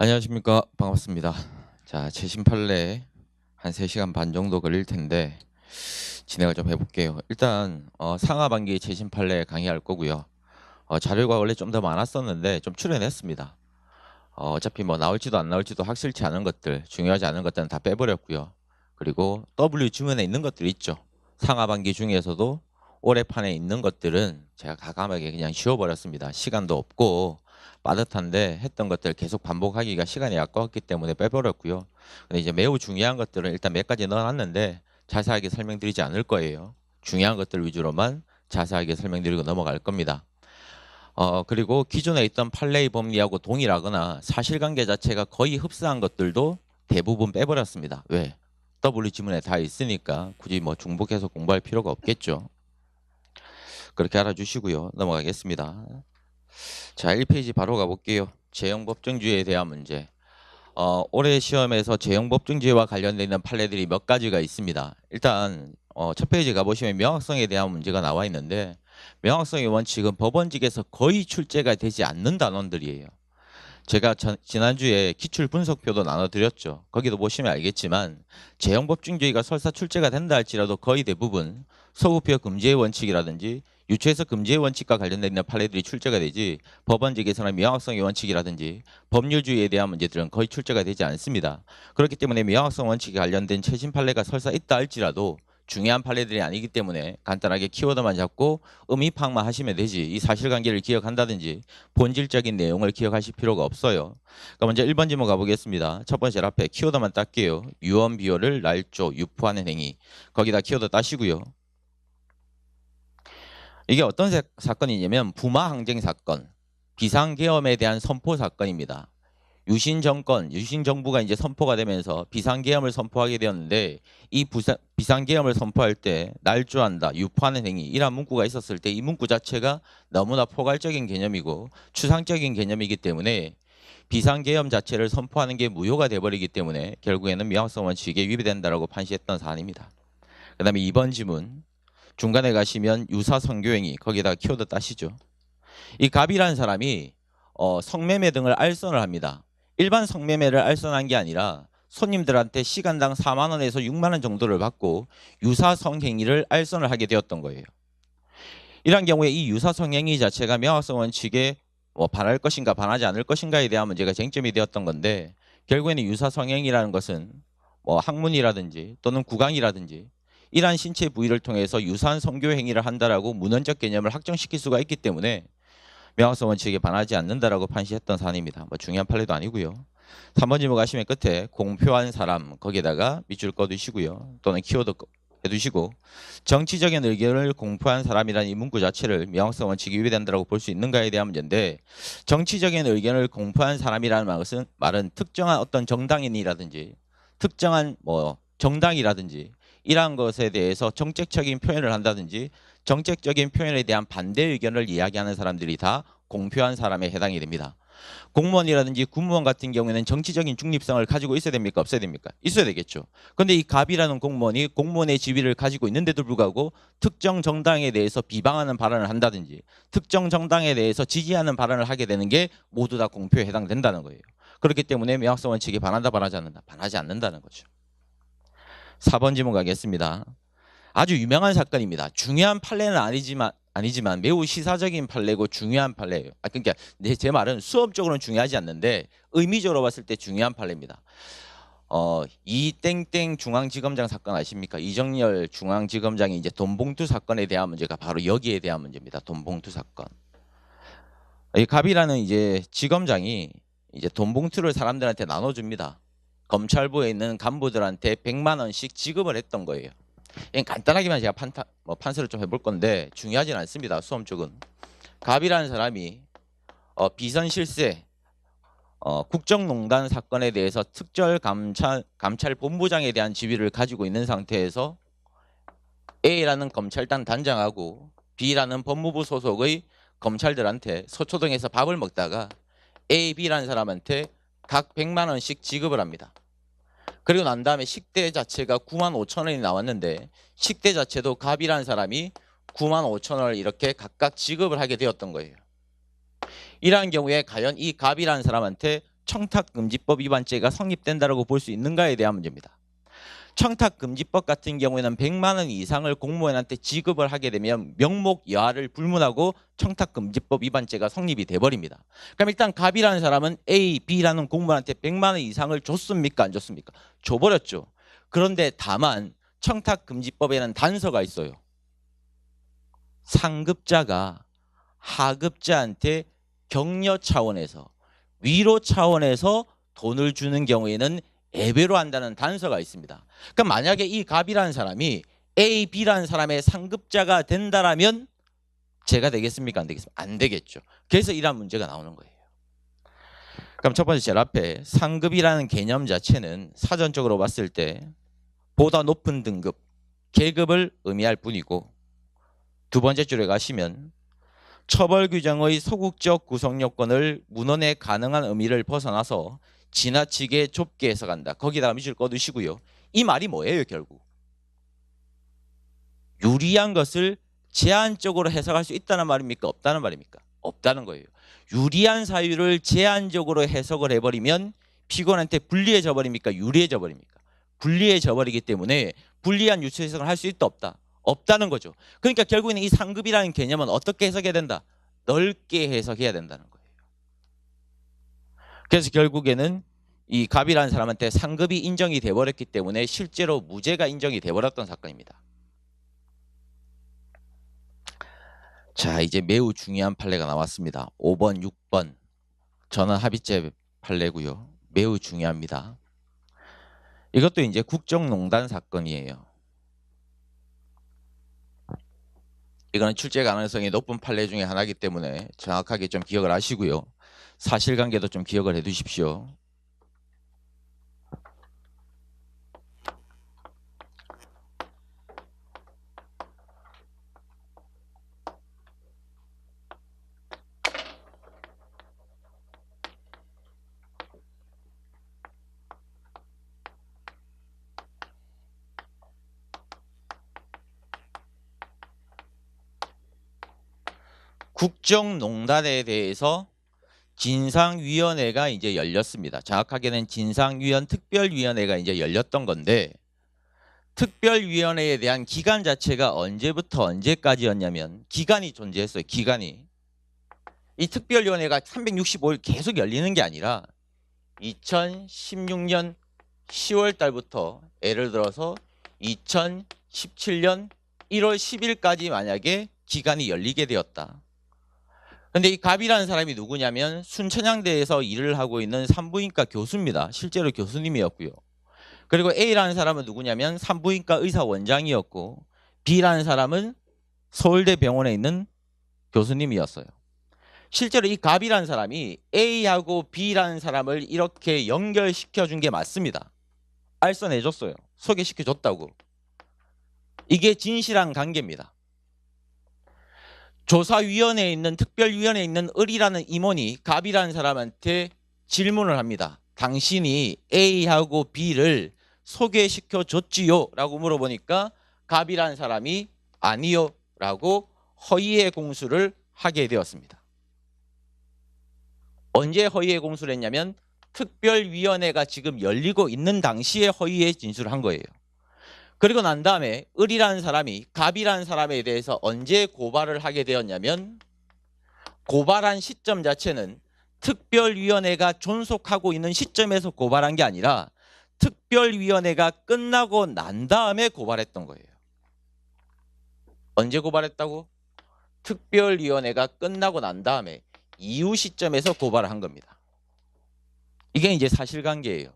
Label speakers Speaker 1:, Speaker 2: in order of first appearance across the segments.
Speaker 1: 안녕하십니까. 반갑습니다. 자, 최신 판례 한 3시간 반 정도 걸릴 텐데 진행을 좀 해볼게요. 일단 상하반기 최신 판례 강의할 거고요. 자료가 원래 좀 더 많았었는데 좀 출연했습니다. 어차피 뭐 나올지도 안 나올지도 확실치 않은 것들, 중요하지 않은 것들은 다 빼버렸고요. 그리고 W 주문에 있는 것들이 있죠. 상하반기 중에서도 올해 판에 있는 것들은 제가 과감하게 그냥 지워버렸습니다. 시간도 없고 빠듯한데 했던 것들 계속 반복하기가 시간이 아까웠기 때문에 빼버렸고요. 근데 이제 매우 중요한 것들은 일단 몇 가지 넣어놨는데 자세하게 설명드리지 않을 거예요. 중요한 것들 위주로만 자세하게 설명드리고 넘어갈 겁니다. 그리고 기존에 있던 판례의 법리하고 동일하거나 사실관계 자체가 거의 흡사한 것들도 대부분 빼버렸습니다. 왜? W 지문에 다 있으니까 굳이 뭐 중복해서 공부할 필요가 없겠죠. 그렇게 알아주시고요. 넘어가겠습니다. 자, 1페이지 바로 가볼게요. 재형법정주의에 대한 문제. 올해 시험에서 재형법정주의와 관련되어 있는 판례들이 몇 가지가 있습니다. 일단 첫 페이지 가보시면 명확성에 대한 문제가 나와 있는데 명확성의 원칙은 법원직에서 거의 출제가 되지 않는 단원들이에요. 제가 지난주에 기출분석표도 나눠드렸죠. 거기도 보시면 알겠지만 재형법정주의가 설사 출제가 된다 할지라도 거의 대부분 소급표 금지의 원칙이라든지 유추해서 금지의 원칙과 관련된 있는 판례들이 출제가 되지 법원직에서는 명확성의 원칙이라든지 법률주의에 대한 문제들은 거의 출제가 되지 않습니다. 그렇기 때문에 명확성 원칙에 관련된 최신 판례가 설사 있다 할지라도 중요한 판례들이 아니기 때문에 간단하게 키워드만 잡고 의미 파악만 하시면 되지 이 사실관계를 기억한다든지 본질적인 내용을 기억하실 필요가 없어요. 그러니까 먼저 1번 지문 가보겠습니다. 첫 번째 앞에 키워드만 딸게요. 유언 비어를 날조 유포하는 행위. 거기다 키워드 따시고요. 이게 어떤 사건이냐면 부마 항쟁 사건, 비상계엄에 대한 선포 사건입니다. 유신 정권, 유신 정부가 이제 선포가 되면서 비상계엄을 선포하게 되었는데 이 비상계엄을 선포할 때 날조한다, 유포하는 행위 이런 문구가 있었을 때 이 문구 자체가 너무나 포괄적인 개념이고 추상적인 개념이기 때문에 비상계엄 자체를 선포하는 게 무효가 돼버리기 때문에 결국에는 명확성 원칙에 위배된다라고 판시했던 사안입니다. 그 다음에 2번 지문 중간에 가시면 유사 성교행위 거기다가 키워드 따시죠. 이 갑이라는 사람이 성매매 등을 알선을 합니다. 일반 성매매를 알선한 게 아니라 손님들한테 시간당 4만 원에서 6만 원 정도를 받고 유사 성행위를 알선을 하게 되었던 거예요. 이런 경우에 이 유사 성행위 자체가 명확성 원칙에 반할 것인가 반하지 않을 것인가에 대한 문제가 쟁점이 되었던 건데 결국에는 유사 성행위라는 것은 학문이라든지 또는 구강이라든지 이러한 신체 부위를 통해서 유사한 성교 행위를 한다라고 문헌적 개념을 확정시킬 수가 있기 때문에 명확성 원칙에 반하지 않는다라고 판시했던 사안입니다. 중요한 판례도 아니고요. 3번 지문 가시면 끝에 공표한 사람 거기에다가 밑줄 꺼두시고요. 또는 키워드 해두시고 정치적인 의견을 공표한 사람이라는 이 문구 자체를 명확성 원칙이 위배된다고 볼 수 있는가에 대한 문제인데 정치적인 의견을 공표한 사람이라는 말은 특정한 어떤 정당인이라든지 특정한 정당이라든지 이러한 것에 대해서 정책적인 표현을 한다든지 정책적인 표현에 대한 반대 의견을 이야기하는 사람들이 다 공표한 사람에 해당이 됩니다. 공무원이라든지 군무원 같은 경우에는 정치적인 중립성을 가지고 있어야 됩니까? 없어야 됩니까? 있어야 되겠죠. 그런데 이 갑이라는 공무원이 공무원의 지위를 가지고 있는데도 불구하고 특정 정당에 대해서 비방하는 발언을 한다든지 특정 정당에 대해서 지지하는 발언을 하게 되는 게 모두 다 공표에 해당된다는 거예요. 그렇기 때문에 명확성 원칙에 반한다 반하지 않는다? 반하지 않는다는 거죠. 4번 지문 가겠습니다. 아주 유명한 사건입니다. 중요한 판례는 아니지만 매우 시사적인 판례고 중요한 판례예요. 그러니까 제 말은 수업적으로는 중요하지 않는데 의미적으로 봤을 때 중요한 판례입니다. 이땡땡 중앙지검장 사건 아십니까? 이정열 중앙지검장이 이제 돈봉투 사건에 대한 문제가 바로 여기에 대한 문제입니다. 돈봉투 사건. 이 갑이라는 이제 지검장이 이제 돈봉투를 사람들한테 나눠줍니다. 검찰부에 있는 간부들한테 100만 원씩 지급을 했던 거예요. 간단하게만 제가 판서를 좀 해볼 건데 중요하진 않습니다. 수험 쪽은. 갑이라는 사람이 비선 실세 국정농단 사건에 대해서 특별 감찰 본부장에 대한 지위를 가지고 있는 상태에서 A라는 검찰단 단장하고 B라는 법무부 소속의 검찰들한테 서초동에서 밥을 먹다가 A, B라는 사람한테 각 100만 원씩 지급을 합니다. 그리고 난 다음에 식대 자체가 9만 5천 원이 나왔는데 식대 자체도 갑이라는 사람이 9만 5천 원을 이렇게 각각 지급을 하게 되었던 거예요. 이러한 경우에 과연 이 갑이라는 사람한테 청탁금지법 위반죄가 성립된다라고 볼 수 있는가에 대한 문제입니다. 청탁금지법 같은 경우에는 100만 원 이상을 공무원한테 지급을 하게 되면 명목 여하를 불문하고 청탁금지법 위반죄가 성립이 돼버립니다. 그럼 일단 갑이라는 사람은 A, B라는 공무원한테 100만 원 이상을 줬습니까? 안 줬습니까? 줘버렸죠. 그런데 다만 청탁금지법에는 단서가 있어요. 상급자가 하급자한테 격려 차원에서 위로 차원에서 돈을 주는 경우에는 예배로 한다는 단서가 있습니다. 그러니까 만약에 이 갑이라는 사람이 A, B라는 사람의 상급자가 된다라면 죄가 되겠습니까? 안 되겠습니까? 안 되겠죠. 그래서 이런 문제가 나오는 거예요. 그럼 첫 번째 제일 앞에 상급이라는 개념 자체는 사전적으로 봤을 때 보다 높은 등급, 계급을 의미할 뿐이고, 두 번째 줄에 가시면 처벌 규정의 소극적 구성 요건을 문헌에 가능한 의미를 벗어나서 지나치게 좁게 해석한다. 거기다가 밑줄 꺼두시고요. 이 말이 뭐예요, 결국? 유리한 것을 제한적으로 해석할 수 있다는 말입니까? 없다는 말입니까? 없다는 거예요. 유리한 사유를 제한적으로 해석을 해버리면 피고인한테 불리해져 버립니까? 유리해져 버립니까? 불리해져 버리기 때문에 불리한 유추 해석을 할 수 있다 없다? 없다는 거죠. 그러니까 결국에는 이 상급이라는 개념은 어떻게 해석해야 된다? 넓게 해석해야 된다는 거예요. 그래서 결국에는 이 갑이라는 사람한테 상급이 인정이 돼버렸기 때문에 실제로 무죄가 인정이 돼버렸던 사건입니다. 자, 이제 매우 중요한 판례가 나왔습니다. 5번, 6번 전원합의체 판례고요. 매우 중요합니다. 이것도 이제 국정농단 사건이에요. 이거는 출제 가능성이 높은 판례 중에 하나이기 때문에 정확하게 좀 기억을 하시고요. 사실관계도 좀 기억을 해두십시오. 국정농단에 대해서 진상위원회가 이제 열렸습니다. 정확하게는 진상위원 특별위원회가 이제 열렸던 건데, 특별위원회에 대한 기간 자체가 언제부터 언제까지였냐면 기간이 존재했어요. 기간이. 이 특별위원회가 365일 계속 열리는 게 아니라 2016년 10월 달부터 예를 들어서 2017년 1월 10일까지 만약에 기간이 열리게 되었다. 근데 이 갑이라는 사람이 누구냐면 순천향대에서 일을 하고 있는 산부인과 교수입니다. 실제로 교수님이었고요. 그리고 A라는 사람은 누구냐면 산부인과 의사 원장이었고, B라는 사람은 서울대 병원에 있는 교수님이었어요. 실제로 이 갑이라는 사람이 A하고 B라는 사람을 이렇게 연결시켜 준 게 맞습니다. 알선해줬어요. 소개시켜줬다고. 이게 진실한 관계입니다. 조사위원회에 있는 특별위원회에 있는 을이라는 임원이 갑이라는 사람한테 질문을 합니다. 당신이 A하고 B를 소개시켜 줬지요? 라고 물어보니까 갑이라는 사람이 아니요 라고 허위의 공수를 하게 되었습니다. 언제 허위의 공수를 했냐면 특별위원회가 지금 열리고 있는 당시에 허위의 진술을 한 거예요. 그리고 난 다음에 을이라는 사람이 갑이라는 사람에 대해서 언제 고발을 하게 되었냐면, 고발한 시점 자체는 특별위원회가 존속하고 있는 시점에서 고발한 게 아니라 특별위원회가 끝나고 난 다음에 고발했던 거예요. 언제 고발했다고? 특별위원회가 끝나고 난 다음에 이후 시점에서 고발을 한 겁니다. 이게 이제 사실관계예요.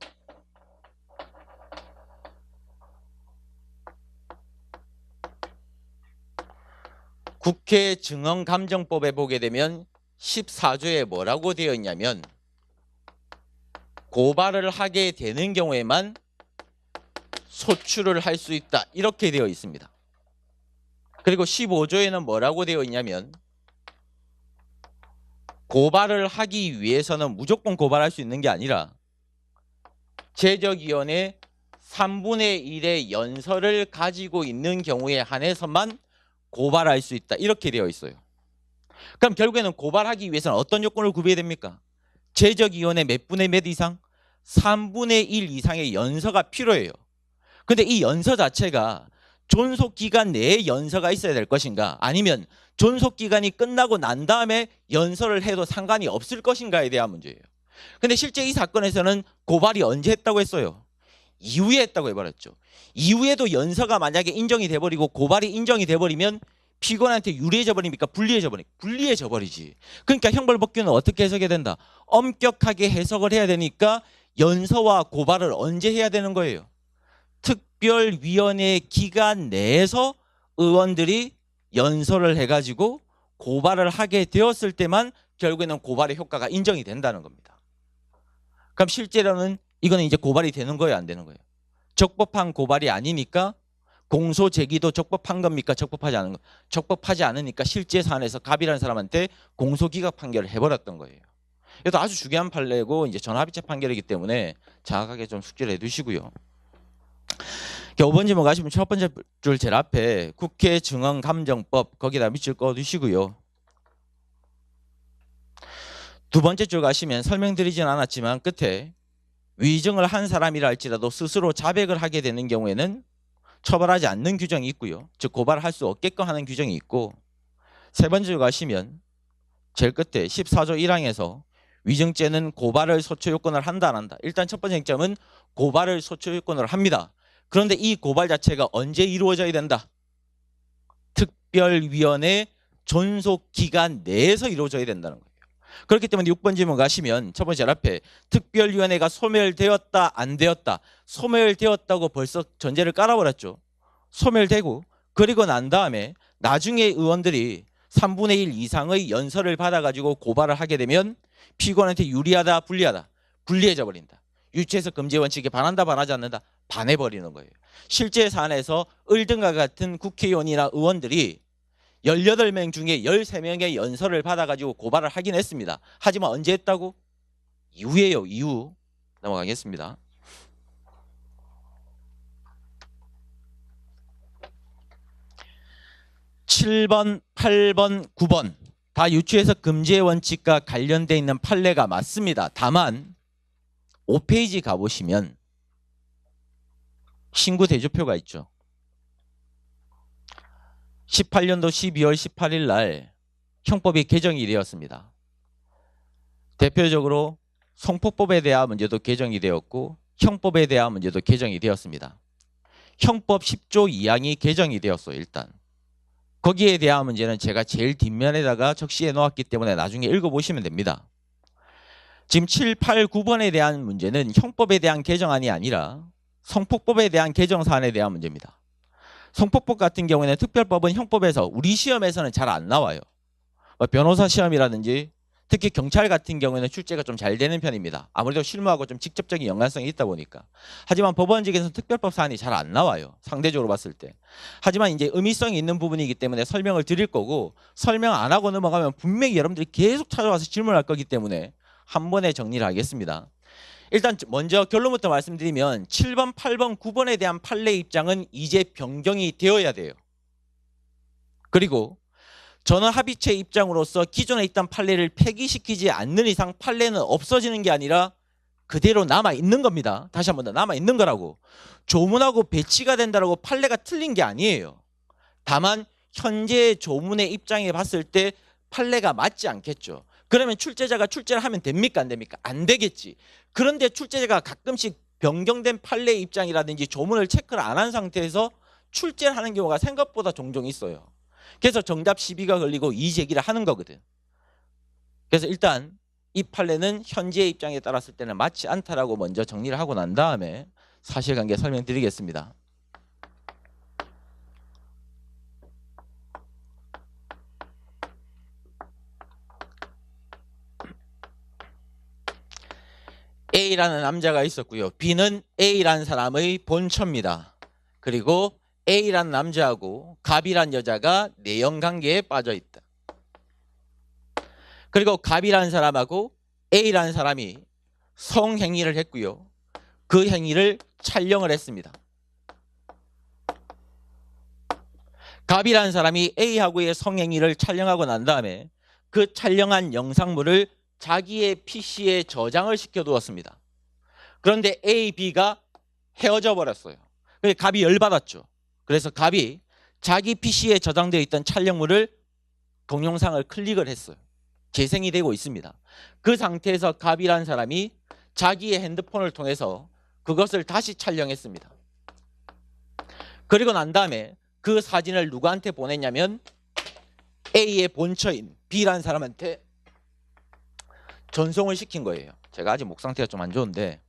Speaker 1: 국회 증언감정법에 보게 되면 14조에 뭐라고 되어 있냐면 고발을 하게 되는 경우에만 소출을 할 수 있다 이렇게 되어 있습니다. 그리고 15조에는 뭐라고 되어 있냐면 고발을 하기 위해서는 무조건 고발할 수 있는 게 아니라 제적위원회 3분의 1의 연설을 가지고 있는 경우에 한해서만 고발할 수 있다 이렇게 되어 있어요. 그럼 결국에는 고발하기 위해서는 어떤 요건을 구비해야 됩니까? 제적이온의 몇 분의 몇 이상? 3분의 1 이상의 연서가 필요해요. 근데 이 연서 자체가 존속기간 내에 연서가 있어야 될 것인가, 아니면 존속기간이 끝나고 난 다음에 연서를 해도 상관이 없을 것인가에 대한 문제예요. 근데 실제 이 사건에서는 고발이 언제 했다고 했어요? 이후에 했다고 해버렸죠. 이후에도 연서가 만약에 인정이 돼버리고 고발이 인정이 돼버리면 피고인한테 유리해져 버립니까? 불리해져 버리지. 그러니까 형벌법규는 어떻게 해석해야 된다? 엄격하게 해석을 해야 되니까 연서와 고발을 언제 해야 되는 거예요? 특별위원회 기간 내에서 의원들이 연서를 해가지고 고발을 하게 되었을 때만 결국에는 고발의 효과가 인정이 된다는 겁니다. 그럼 실제로는 이거는 이제 고발이 되는 거예요, 안 되는 거예요? 적법한 고발이 아니니까 공소 제기도 적법한 겁니까? 적법하지 않은 거. 적법하지 않으니까 실제 사안에서 갑이라는 사람한테 공소기각 판결을 해버렸던 거예요. 이것도 아주 중요한 판례고 이제 전합의체 판결이기 때문에 정확하게 좀 숙지를 해두시고요. 5번 질문 가시면 첫 번째 줄 제일 앞에 국회 증언감정법 거기다 밑줄 꺼두시고요. 두 번째 줄 가시면 설명드리진 않았지만 끝에 위증을 한 사람이라 할지라도 스스로 자백을 하게 되는 경우에는 처벌하지 않는 규정이 있고요. 즉 고발을 할 수 없게끔 하는 규정이 있고, 세 번째 줄 가시면 제일 끝에 14조 1항에서 위증죄는 고발을 소추 요건을 한다 안 한다. 일단 첫 번째 쟁점은 고발을 소추 요건을 합니다. 그런데 이 고발 자체가 언제 이루어져야 된다? 특별위원회 존속기간 내에서 이루어져야 된다는 거예요. 그렇기 때문에 6번 질문 가시면 첫 번째 앞에 특별위원회가 소멸되었다 안 되었다. 소멸되었다고 벌써 전제를 깔아버렸죠. 소멸되고 그리고 난 다음에 나중에 의원들이 3분의 1 이상의 연서를 받아가지고 고발을 하게 되면 피고인한테 유리하다 불리하다? 불리해져 버린다. 유치해석 금지 원칙에 반한다 반하지 않는다? 반해버리는 거예요. 실제 사안에서 을등과 같은 국회의원이나 의원들이 18명 중에 13명의 연서를 받아가지고 고발을 하긴 했습니다. 하지만 언제 했다고? 이후에요. 이후. 넘어가겠습니다. (7번) (8번) (9번) 다 유치해석 금지의 원칙과 관련되어 있는 판례가 맞습니다. 다만 5페이지 가보시면 신고 대조표가 있죠. 18년도 12월 18일 날 형법이 개정이 되었습니다. 대표적으로 성폭법에 대한 문제도 개정이 되었고 형법에 대한 문제도 개정이 되었습니다. 형법 10조 2항이 개정이 되었어요. 일단 거기에 대한 문제는 제가 제일 뒷면에다가 적시해 놓았기 때문에 나중에 읽어보시면 됩니다. 지금 7, 8, 9번에 대한 문제는 형법에 대한 개정안이 아니라 성폭법에 대한 개정 사안에 대한 문제입니다. 성폭법 같은 경우에는 특별법은 형법에서 우리 시험에서는 잘 안 나와요. 변호사 시험이라든지 특히 경찰 같은 경우에는 출제가 좀 잘 되는 편입니다. 아무래도 실무하고 좀 직접적인 연관성이 있다 보니까. 하지만 법원직에서는 특별법 사안이 잘 안 나와요. 상대적으로 봤을 때. 하지만 이제 의미성이 있는 부분이기 때문에 설명을 드릴 거고, 설명 안 하고 넘어가면 분명히 여러분들이 계속 찾아와서 질문할 거기 때문에 한 번에 정리를 하겠습니다. 일단 먼저 결론부터 말씀드리면 7번, 8번, 9번에 대한 판례 입장은 이제 변경이 되어야 돼요. 그리고 전원합의체 입장으로서 기존에 있던 판례를 폐기시키지 않는 이상 판례는 없어지는 게 아니라 그대로 남아있는 겁니다. 다시 한 번 더 남아있는 거라고. 조문하고 배치가 된다라고 판례가 틀린 게 아니에요. 다만 현재 조문의 입장에 봤을 때 판례가 맞지 않겠죠. 그러면 출제자가 출제를 하면 됩니까? 안 됩니까? 안 되겠지. 그런데 출제자가 가끔씩 변경된 판례 입장이라든지 조문을 체크를 안 한 상태에서 출제를 하는 경우가 생각보다 종종 있어요. 그래서 정답 시비가 걸리고 이의제기를 하는 거거든. 그래서 일단 이 판례는 현재의 입장에 따랐을 때는 맞지 않다라고 먼저 정리를 하고 난 다음에 사실관계 설명드리겠습니다. A라는 남자가 있었고요. B는 A라는 사람의 본처입니다. 그리고 A라는 남자하고 갑이라는 여자가 내연관계에 빠져 있다. 그리고 갑이라는 사람하고 A라는 사람이 성행위를 했고요. 그 행위를 촬영을 했습니다. 갑이라는 사람이 A하고의 성행위를 촬영하고 난 다음에 그 촬영한 영상물을 자기의 PC에 저장을 시켜두었습니다. 그런데 A, B가 헤어져 버렸어요. 그래서 갑이 열받았죠. 그래서 갑이 자기 PC에 저장되어 있던 촬영물을 동영상을 클릭을 했어요. 재생이 되고 있습니다. 그 상태에서 갑이라는 사람이 자기의 핸드폰을 통해서 그것을 다시 촬영했습니다. 그리고 난 다음에 그 사진을 누구한테 보냈냐면 A의 본처인 B라는 사람한테 전송을 시킨 거예요. 제가 아직 목 상태가 좀 안 좋은데,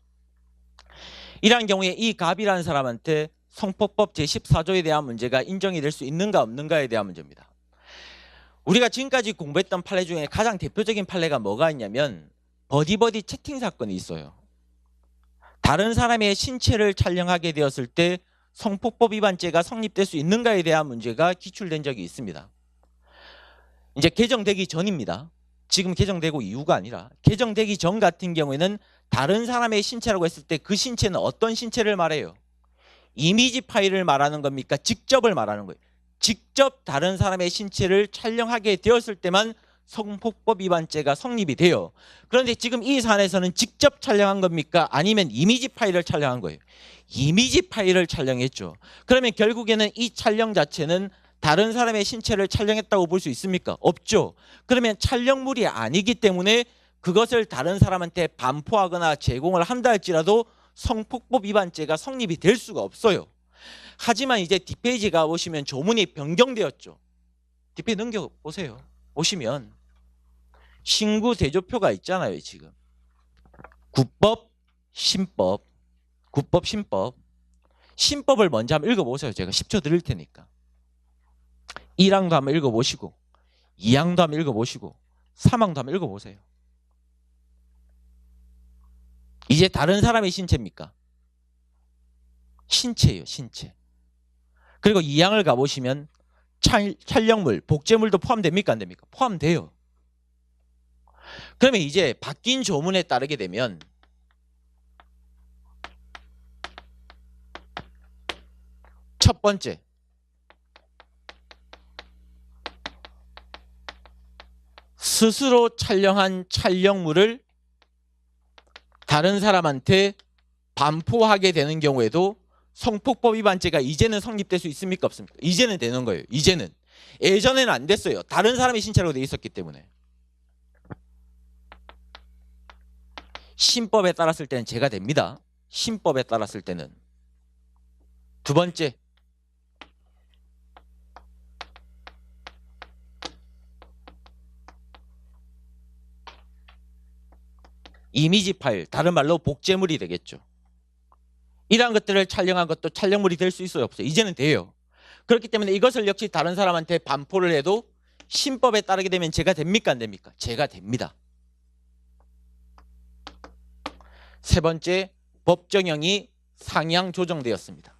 Speaker 1: 이러한 경우에 이 갑이라는 사람한테 성폭법 제14조에 대한 문제가 인정이 될 수 있는가 없는가에 대한 문제입니다. 우리가 지금까지 공부했던 판례 중에 가장 대표적인 판례가 뭐가 있냐면 버디버디 채팅 사건이 있어요. 다른 사람의 신체를 촬영하게 되었을 때 성폭법 위반죄가 성립될 수 있는가에 대한 문제가 기출된 적이 있습니다. 이제 개정되기 전입니다. 지금 개정되고 이후가 아니라 개정되기 전 같은 경우에는 다른 사람의 신체라고 했을 때 그 신체는 어떤 신체를 말해요? 이미지 파일을 말하는 겁니까? 직접을 말하는 거예요. 직접 다른 사람의 신체를 촬영하게 되었을 때만 성폭법 위반죄가 성립이 돼요. 그런데 지금 이 사안에서는 직접 촬영한 겁니까? 아니면 이미지 파일을 촬영한 거예요? 이미지 파일을 촬영했죠. 그러면 결국에는 이 촬영 자체는 다른 사람의 신체를 촬영했다고 볼 수 있습니까? 없죠. 그러면 촬영물이 아니기 때문에 그것을 다른 사람한테 반포하거나 제공을 한다 할지라도 성폭법 위반죄가 성립이 될 수가 없어요. 하지만 이제 뒷페이지 가보시면 조문이 변경되었죠. 뒷페이지 넘겨보세요. 보시면 신구 대조표가 있잖아요. 지금 구법, 신법, 구법, 신법. 신법을 먼저 한번 읽어보세요. 제가 10초 드릴 테니까. 1항도 한번 읽어보시고 2항도 한번 읽어보시고 3항도 한번 읽어보세요. 이제 다른 사람의 신체입니까? 신체예요. 신체. 그리고 2항을 가보시면 촬영물, 복제물도 포함됩니까? 안 됩니까? 포함돼요. 그러면 이제 바뀐 조문에 따르게 되면 첫 번째, 스스로 촬영한 촬영물을 다른 사람한테 반포하게 되는 경우에도 성폭법 위반죄가 이제는 성립될 수 있습니까? 없습니까? 이제는 되는 거예요. 이제는. 예전에는 안 됐어요. 다른 사람의 신체라고 돼 있었기 때문에. 신법에 따랐을 때는 제가 됩니다. 신법에 따랐을 때는. 두 번째, 이미지 파일, 다른 말로 복제물이 되겠죠. 이러한 것들을 촬영한 것도 촬영물이 될 수 있어요? 없어요? 이제는 돼요. 그렇기 때문에 이것을 역시 다른 사람한테 반포를 해도 신법에 따르게 되면 제가 됩니까? 안 됩니까? 제가 됩니다. 세 번째, 법정형이 상향 조정되었습니다.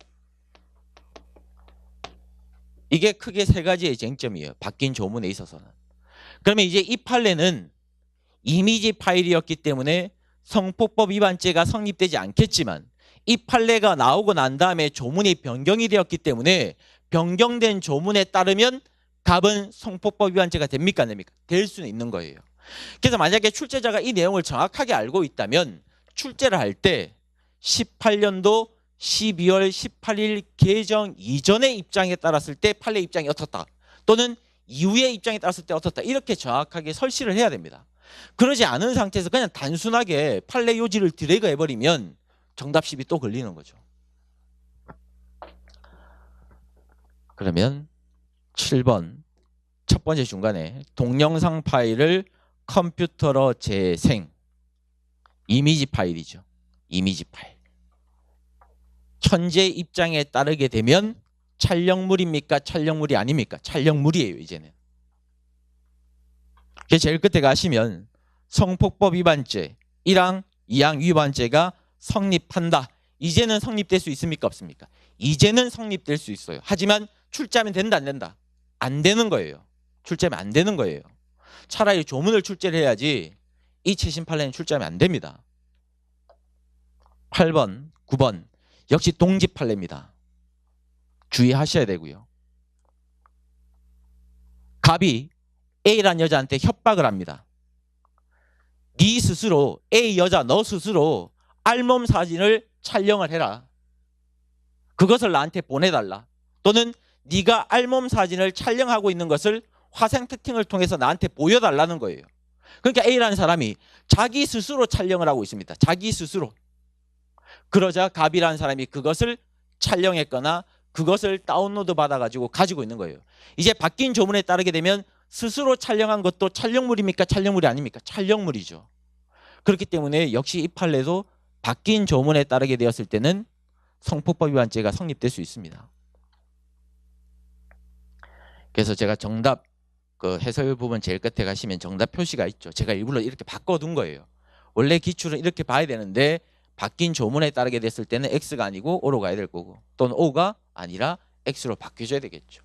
Speaker 1: 이게 크게 세 가지의 쟁점이에요. 바뀐 조문에 있어서는. 그러면 이제 이 판례는 이미지 파일이었기 때문에 성폭법 위반죄가 성립되지 않겠지만 이 판례가 나오고 난 다음에 조문이 변경이 되었기 때문에 변경된 조문에 따르면 갑은 성폭법 위반죄가 됩니까? 안 됩니까? 될 수는 있는 거예요. 그래서 만약에 출제자가 이 내용을 정확하게 알고 있다면 출제를 할 때 18년도 12월 18일 개정 이전의 입장에 따랐을 때 판례 입장이 어떻다, 또는 이후의 입장에 따랐을 때 어떻다, 이렇게 정확하게 설시를 해야 됩니다. 그러지 않은 상태에서 그냥 단순하게 판례 요지를 드래그 해버리면 정답 시비 또 걸리는 거죠. 그러면 7번 첫 번째 중간에 동영상 파일을 컴퓨터로 재생, 이미지 파일이죠. 이미지 파일. 현재 입장에 따르게 되면 촬영물입니까? 촬영물이 아닙니까? 촬영물이에요. 이제는. 제일 끝에 가시면 성폭법 위반죄 1항, 2항 위반죄가 성립한다. 이제는 성립될 수 있습니까? 없습니까? 이제는 성립될 수 있어요. 하지만 출제하면 된다 안 된다? 안 되는 거예요. 출제하면 안 되는 거예요. 차라리 조문을 출제를 해야지 이 최신 판례는 출제하면 안 됩니다. 8번, 9번 역시 동집 판례입니다. 주의하셔야 되고요. 갑이 A라는 여자한테 협박을 합니다. 네 스스로 A 여자 너 스스로 알몸 사진을 촬영을 해라. 그것을 나한테 보내달라. 또는 네가 알몸 사진을 촬영하고 있는 것을 화상 채팅을 통해서 나한테 보여달라는 거예요. 그러니까 A라는 사람이 자기 스스로 촬영을 하고 있습니다. 자기 스스로. 그러자 갑이라는 사람이 그것을 촬영했거나 그것을 다운로드 받아가지고 가지고 있는 거예요. 이제 바뀐 조문에 따르게 되면 스스로 촬영한 것도 촬영물입니까? 촬영물이 아닙니까? 촬영물이죠. 그렇기 때문에 역시 이 판례도 바뀐 조문에 따르게 되었을 때는 성폭법 위반죄가 성립될 수 있습니다. 그래서 제가 정답 그 해설 부분 제일 끝에 가시면 정답 표시가 있죠. 제가 일부러 이렇게 바꿔둔 거예요. 원래 기출은 이렇게 봐야 되는데 바뀐 조문에 따르게 됐을 때는 X가 아니고 O로 가야 될 거고 또는 O가 아니라 X로 바뀌어줘야 되겠죠.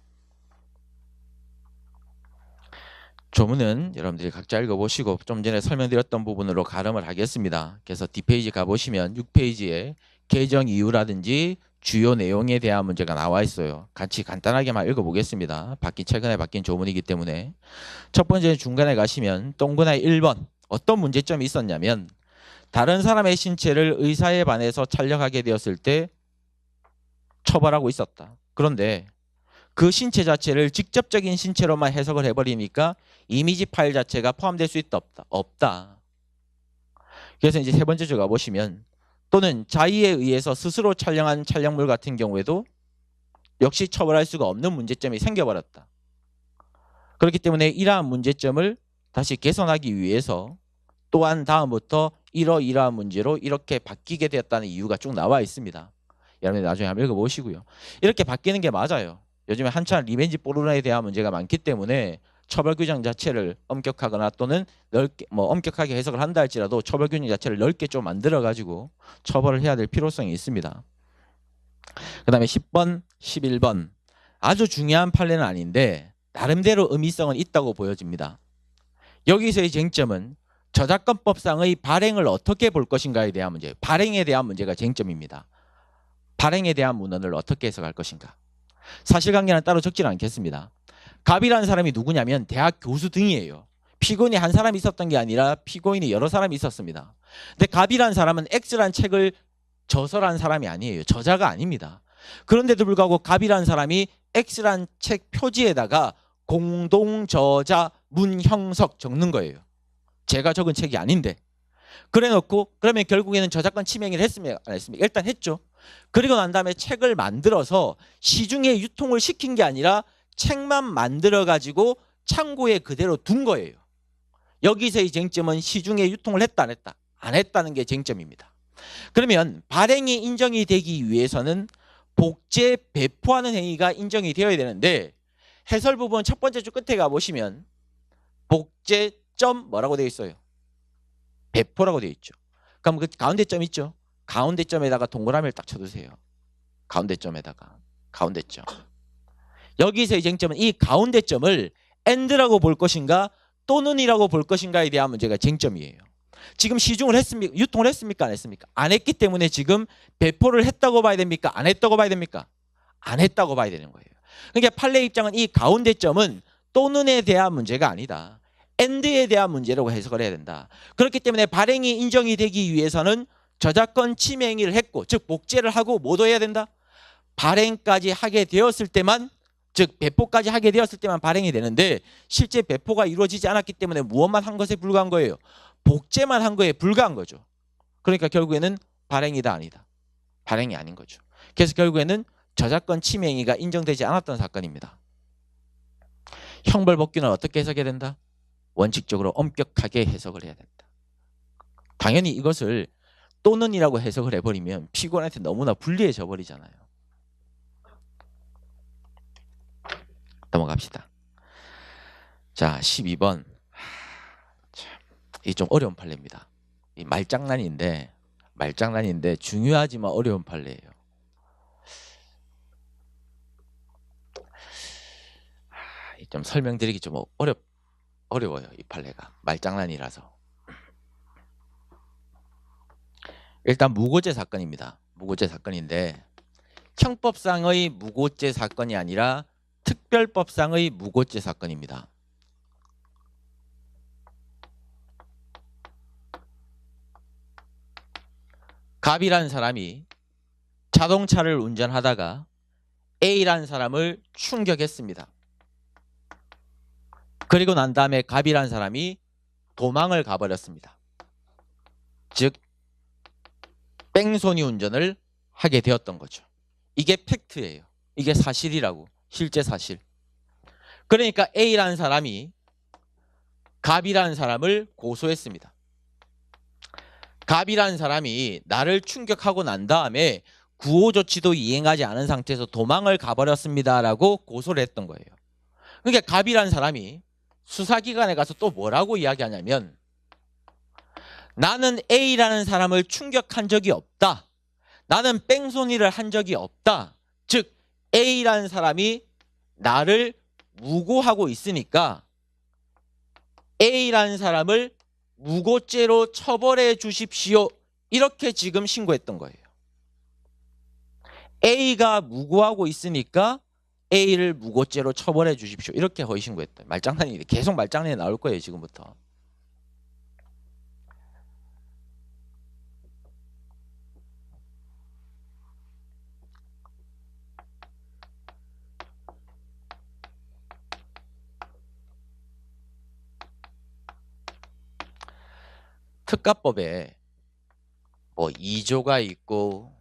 Speaker 1: 조문은 여러분들이 각자 읽어보시고 좀 전에 설명드렸던 부분으로 가름을 하겠습니다. 그래서 뒷페이지 가보시면 6페이지에 개정 이유라든지 주요 내용에 대한 문제가 나와 있어요. 같이 간단하게만 읽어보겠습니다. 최근에 바뀐 조문이기 때문에. 첫 번째 중간에 가시면 동그라미 1번 어떤 문제점이 있었냐면 다른 사람의 신체를 의사에 반해서 촬영하게 되었을 때 처벌하고 있었다. 그런데 그 신체 자체를 직접적인 신체로만 해석을 해버리니까 이미지 파일 자체가 포함될 수 있다 없다? 없다. 그래서 이제 세 번째 줄 가보시면 또는 자의에 의해서 스스로 촬영한 촬영물 같은 경우에도 역시 처벌할 수가 없는 문제점이 생겨버렸다. 그렇기 때문에 이러한 문제점을 다시 개선하기 위해서 또한 다음부터 이러이러한 문제로 이렇게 바뀌게 되었다는 이유가 쭉 나와 있습니다. 여러분들 나중에 한번 읽어보시고요. 이렇게 바뀌는 게 맞아요. 요즘에 한참 리벤지 포르노에 대한 문제가 많기 때문에 처벌 규정 자체를 엄격하거나 또는 넓게 엄격하게 해석을 한다 할지라도 처벌 규정 자체를 넓게 좀 만들어 가지고 처벌을 해야 될 필요성이 있습니다. 그다음에 10번, 11번 아주 중요한 판례는 아닌데 나름대로 의미성은 있다고 보여집니다. 여기서의 쟁점은 저작권법상의 발행을 어떻게 볼 것인가에 대한 문제, 발행에 대한 문제가 쟁점입니다. 발행에 대한 문헌을 어떻게 해석할 것인가. 사실관계는 따로 적지는 않겠습니다. 갑이라는 사람이 누구냐면 대학 교수 등이에요. 피고인이 한 사람이 있었던 게 아니라 피고인이 여러 사람이 있었습니다. 근데 갑이라는 사람은 X라는 책을 저서란 사람이 아니에요. 저자가 아닙니다. 그런데도 불구하고 갑이라는 사람이 X라는 책 표지에다가 공동저자 문형석 적는 거예요. 제가 적은 책이 아닌데. 그래 놓고 그러면 결국에는 저작권 침해를 했습니까? 안 했습니까? 일단 했죠. 그리고 난 다음에 책을 만들어서 시중에 유통을 시킨 게 아니라 책만 만들어 가지고 창고에 그대로 둔 거예요. 여기서의 쟁점은 시중에 유통을 했다 안 했다? 안 했다는 게 쟁점입니다. 그러면 발행이 인정이 되기 위해서는 복제 배포하는 행위가 인정이 되어야 되는데 해설 부분 첫 번째 줄 끝에 가보시면 복제 점 뭐라고 되어 있어요? 배포라고 되어 있죠. 그럼 그 가운데 점 있죠? 가운데 점에다가 동그라미를 딱 쳐두세요. 가운데 점에다가 가운데 점. 여기서의 쟁점은 이 가운데 점을 and라고 볼 것인가 또는이라고 볼 것인가에 대한 문제가 쟁점이에요. 지금 시중을 했습니까? 유통을 했습니까? 안 했습니까? 안 했기 때문에 지금 배포를 했다고 봐야 됩니까? 안 했다고 봐야 됩니까? 안 했다고 봐야 되는 거예요. 그러니까 판례 입장은 이 가운데 점은 또는에 대한 문제가 아니다. and에 대한 문제라고 해석을 해야 된다. 그렇기 때문에 발행이 인정이 되기 위해서는 저작권 침해 행위를 했고 즉 복제를 하고 뭐도 해야 된다? 발행까지 하게 되었을 때만 즉 배포까지 하게 되었을 때만 발행이 되는데 실제 배포가 이루어지지 않았기 때문에 무엇만 한 것에 불과한 거예요? 복제만 한 거에 불과한 거죠. 그러니까 결국에는 발행이다 아니다. 발행이 아닌 거죠. 그래서 결국에는 저작권 침해 행위가 인정되지 않았던 사건입니다. 형벌 법규는 어떻게 해석해야 된다? 원칙적으로 엄격하게 해석을 해야 된다. 당연히 이것을 또는이라고 해석을 해버리면 피고인한테 너무나 불리해져 버리잖아요. 넘어갑시다. 자, 12번. 이게 좀 어려운 판례입니다. 이 말장난인데 중요하지만 어려운 판례예요. 좀 설명드리기 좀 어려워요. 이 판례가 말장난이라서. 일단 무고죄 사건입니다. 무고죄 사건인데 형법상의 무고죄 사건이 아니라 특별법상의 무고죄 사건입니다. 갑이라는 사람이 자동차를 운전하다가 A라는 사람을 충격했습니다. 그리고 난 다음에 갑이라는 사람이 도망을 가버렸습니다. 즉 뺑소니 운전을 하게 되었던 거죠. 이게 팩트예요. 이게 사실이라고. 실제 사실. 그러니까 A라는 사람이 갑이라는 사람을 고소했습니다. 갑이라는 사람이 나를 충격하고 난 다음에 구호 조치도 이행하지 않은 상태에서 도망을 가버렸습니다라고 고소를 했던 거예요. 그러니까 갑이라는 사람이 수사기관에 가서 또 뭐라고 이야기하냐면 나는 A라는 사람을 충격한 적이 없다. 나는 뺑소니를 한 적이 없다. 즉 A라는 사람이 나를 무고하고 있으니까 A라는 사람을 무고죄로 처벌해 주십시오. 이렇게 지금 신고했던 거예요. A가 무고하고 있으니까 A를 무고죄로 처벌해 주십시오. 이렇게 허위 신고했다. 말장난이 계속 말장난이 나올 거예요. 지금부터. 특가법에 뭐 2조가 있고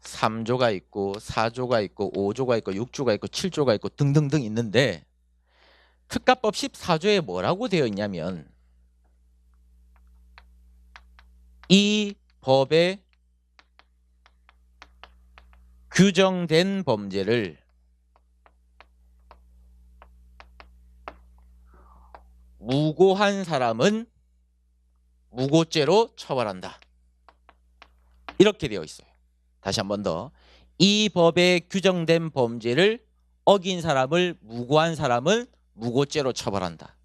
Speaker 1: 3조가 있고 4조가 있고 5조가 있고 6조가 있고 7조가 있고 등등등 있는데 특가법 14조에 뭐라고 되어 있냐면 이 법에 규정된 범죄를 무고한 사람은 무고죄로 처벌한다. 이렇게 되어 있어요. 다시 한 번 더. 이 법에 규정된 범죄를 어긴 사람을 무고한 사람은 무고죄로 처벌한다.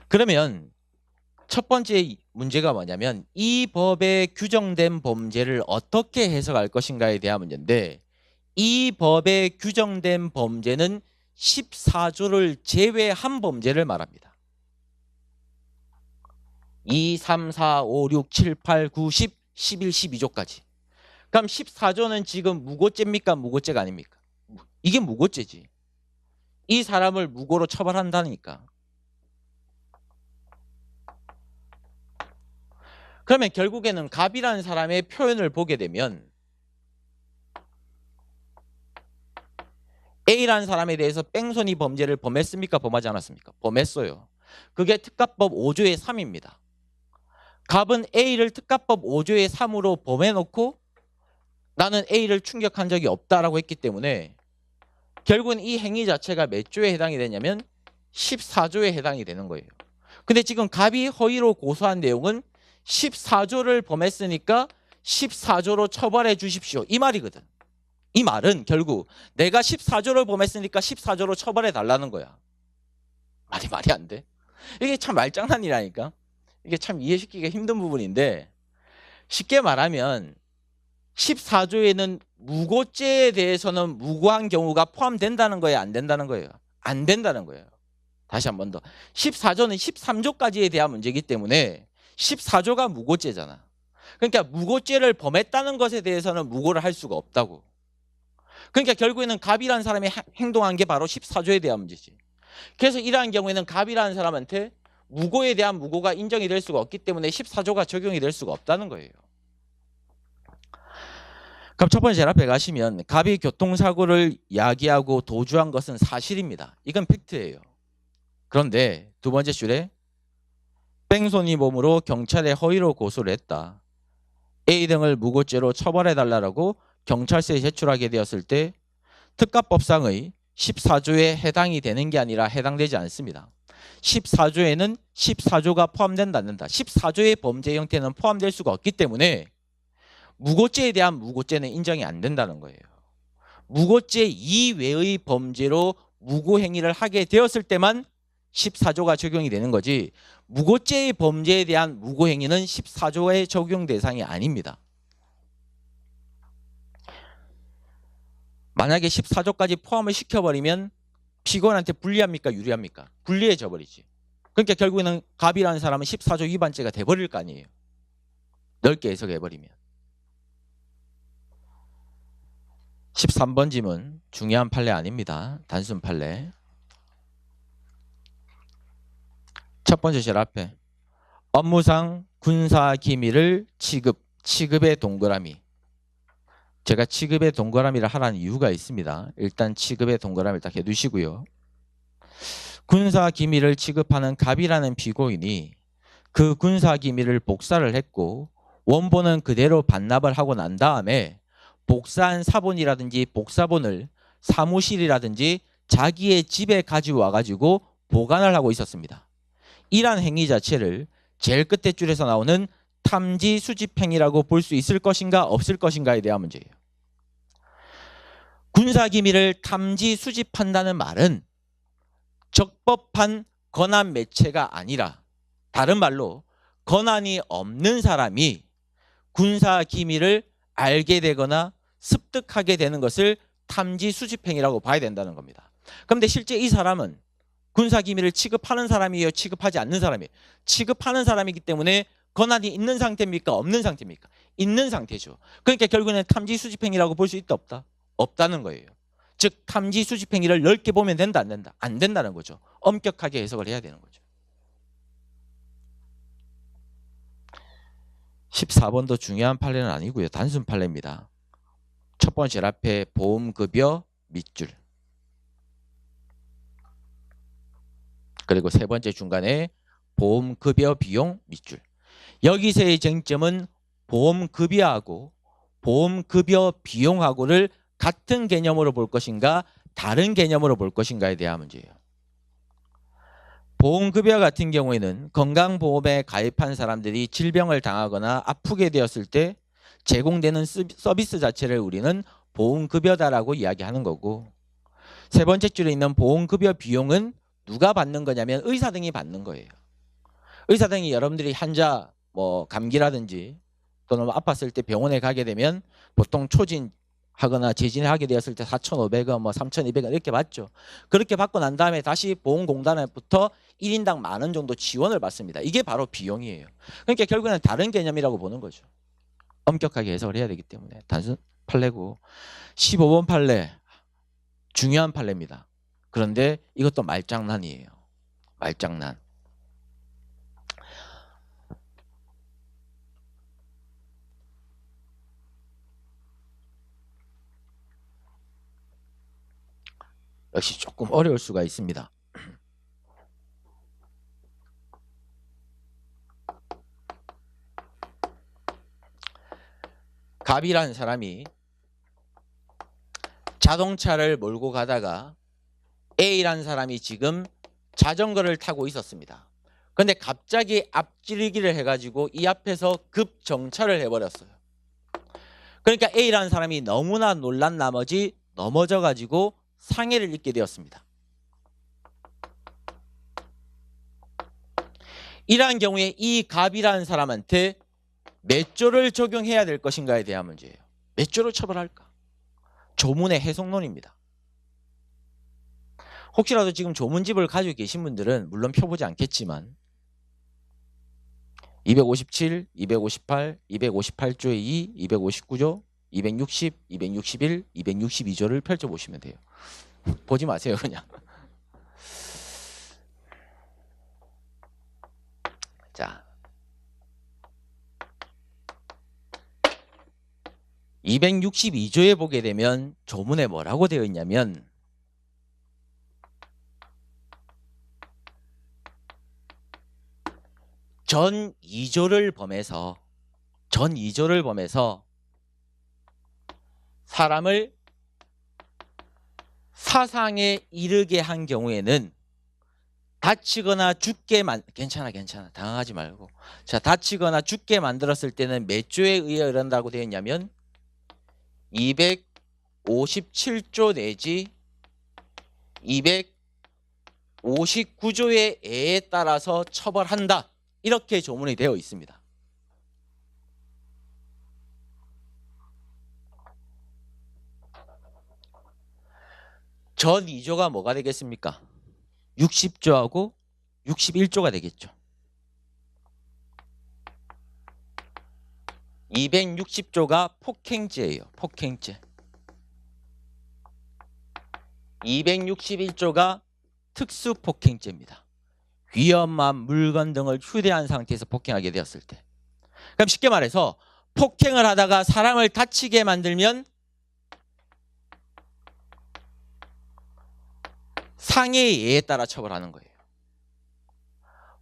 Speaker 1: 그러면 첫 번째 문제가 뭐냐면 이 법에 규정된 범죄를 어떻게 해석할 것인가에 대한 문제인데 이 법에 규정된 범죄는 14조를 제외한 범죄를 말합니다. 2, 3, 4, 5, 6, 7, 8, 9, 10, 11, 12조까지. 그럼 14조는 지금 무고죄입니까? 무고죄가 아닙니까? 이게 무고죄지. 이 사람을 무고로 처벌한다니까. 그러면 결국에는 갑이라는 사람의 표현을 보게 되면 A라는 사람에 대해서 뺑소니 범죄를 범했습니까? 범하지 않았습니까? 범했어요. 그게 특가법 5조의 3입니다. 갑은 A를 특가법 5조의 3으로 범해놓고 나는 A를 충격한 적이 없다라고 했기 때문에 결국은 이 행위 자체가 몇 조에 해당이 되냐면 14조에 해당이 되는 거예요. 근데 지금 갑이 허위로 고소한 내용은 14조를 범했으니까 14조로 처벌해 주십시오. 이 말이거든. 이 말은 결국 내가 14조를 범했으니까 14조로 처벌해 달라는 거야. 말이 안 돼. 이게 참 말장난이라니까. 이게 참 이해시키기가 힘든 부분인데 쉽게 말하면 14조에는 무고죄에 대해서는 무고한 경우가 포함된다는 거예요? 안 된다는 거예요? 안 된다는 거예요. 다시 한 번 더. 14조는 13조까지에 대한 문제이기 때문에 14조가 무고죄잖아. 그러니까 무고죄를 범했다는 것에 대해서는 무고를 할 수가 없다고. 그러니까 결국에는 갑이라는 사람이 행동한 게 바로 14조에 대한 문제지. 그래서 이러한 경우에는 갑이라는 사람한테 무고에 대한 무고가 인정이 될 수가 없기 때문에 14조가 적용이 될 수가 없다는 거예요. 그럼 첫 번째 제일 앞에 가시면 갑이 교통사고를 야기하고 도주한 것은 사실입니다. 이건 팩트예요. 그런데 두 번째 줄에 뺑소니범으로 경찰에 허위로 고소를 했다. A 등을 무고죄로 처벌해달라고 경찰서에 제출하게 되었을 때 특가법상의 14조에 해당이 되는 게 아니라 해당되지 않습니다. 14조에는 14조가 포함된다 안 된다. 14조의 범죄 형태는 포함될 수가 없기 때문에 무고죄에 대한 무고죄는 인정이 안 된다는 거예요. 무고죄 이외의 범죄로 무고행위를 하게 되었을 때만 14조가 적용이 되는 거지 무고죄의 범죄에 대한 무고행위는 14조의 적용 대상이 아닙니다. 만약에 14조까지 포함을 시켜버리면 피고인한테 불리합니까? 유리합니까? 불리해져 버리지. 그러니까 결국에는 갑이라는 사람은 14조 위반죄가 돼버릴 거 아니에요. 넓게 해석해버리면. 13번 지문 중요한 판례 아닙니다. 단순 판례. 첫 번째 실 앞에 업무상 군사 기밀을 취급의 동그라미. 제가 취급의 동그라미를 하라는 이유가 있습니다. 일단 취급의 동그라미를 딱 해두시고요. 군사 기밀을 취급하는 갑이라는 피고인이 그 군사 기밀을 복사를 했고 원본은 그대로 반납을 하고 난 다음에 복사한 사본이라든지 복사본을 사무실이라든지 자기의 집에 가지고 와가지고 보관을 하고 있었습니다. 이러한 행위 자체를 제일 끝에 줄에서 나오는 탐지 수집 행위라고 볼 수 있을 것인가 없을 것인가에 대한 문제예요. 군사 기밀을 탐지 수집한다는 말은 적법한 권한 매체가 아니라 다른 말로 권한이 없는 사람이 군사 기밀을 알게 되거나 습득하게 되는 것을 탐지 수집 행위라고 봐야 된다는 겁니다. 그런데 실제 이 사람은 군사 기밀을 취급하는 사람이에요? 취급하지 않는 사람이에요? 취급하는 사람이기 때문에 권한이 있는 상태입니까? 없는 상태입니까? 있는 상태죠. 그러니까 결국에는 탐지 수집 행위라고 볼 수 있다 없다? 없다는 거예요. 즉 탐지 수집 행위를 넓게 보면 된다 안 된다? 안 된다는 거죠. 엄격하게 해석을 해야 되는 거죠. 14번도 중요한 판례는 아니고요. 단순 판례입니다. 첫 번째 앞에 보험급여 밑줄. 그리고 세 번째 중간에 보험급여 비용 밑줄. 여기서의 쟁점은 보험급여하고 보험급여 비용하고를 같은 개념으로 볼 것인가 다른 개념으로 볼 것인가에 대한 문제예요. 보험급여 같은 경우에는 건강보험에 가입한 사람들이 질병을 당하거나 아프게 되었을 때 제공되는 서비스 자체를 우리는 보험급여다라고 이야기하는 거고, 세 번째 줄에 있는 보험급여 비용은 누가 받는 거냐면 의사 등이 받는 거예요. 의사 등이 여러분들이 환자 감기라든지 또는 아팠을 때 병원에 가게 되면 보통 초진하거나 재진하게 되었을 때 4,500원, 3,200원 이렇게 받죠. 그렇게 받고 난 다음에 다시 보험공단으로부터 1인당 10,000원 정도 지원을 받습니다. 이게 바로 비용이에요. 그러니까 결국에는 다른 개념이라고 보는 거죠. 엄격하게 해석을 해야 되기 때문에 단순 판례고. 15번 판례 중요한 판례입니다. 그런데 이것도 말장난이에요. 말장난. 역시 조금 어려울 수가 있습니다. 갑이라는 사람이 자동차를 몰고 가다가 A라는 사람이 지금 자전거를 타고 있었습니다. 그런데 갑자기 앞지르기를 해가지고 이 앞에서 급정차를 해버렸어요. 그러니까 A라는 사람이 너무나 놀란 나머지 넘어져가지고 상해를 입게 되었습니다. 이러한 경우에 이 갑이라는 사람한테 몇 조를 적용해야 될 것인가에 대한 문제예요. 몇 조로 처벌할까? 조문의 해석론입니다. 혹시라도 지금 조문집을 가지고 계신 분들은 물론 펴보지 않겠지만 257, 258, 258조의 2, 259조, 260, 261, 262조를 펼쳐보시면 돼요. 보지 마세요 그냥. 자, 262조에 보게 되면 조문에 뭐라고 되어 있냐면 전 2조를 범해서 사람을 사상에 이르게 한 경우에는 다치거나 죽게 괜찮아 당황하지 말고, 자, 다치거나 죽게 만들었을 때는 몇 조에 의해 이른다고 되어 있냐면 257조 내지 259조의 애에 따라서 처벌한다, 이렇게 조문이 되어 있습니다. 전 2조가 뭐가 되겠습니까? 60조하고 61조가 되겠죠. 260조가 폭행죄예요. 폭행죄. 261조가 특수폭행죄입니다. 위험한 물건 등을 휴대한 상태에서 폭행하게 되었을 때. 그럼 쉽게 말해서 폭행을 하다가 사람을 다치게 만들면 상해의 예에 따라 처벌하는 거예요.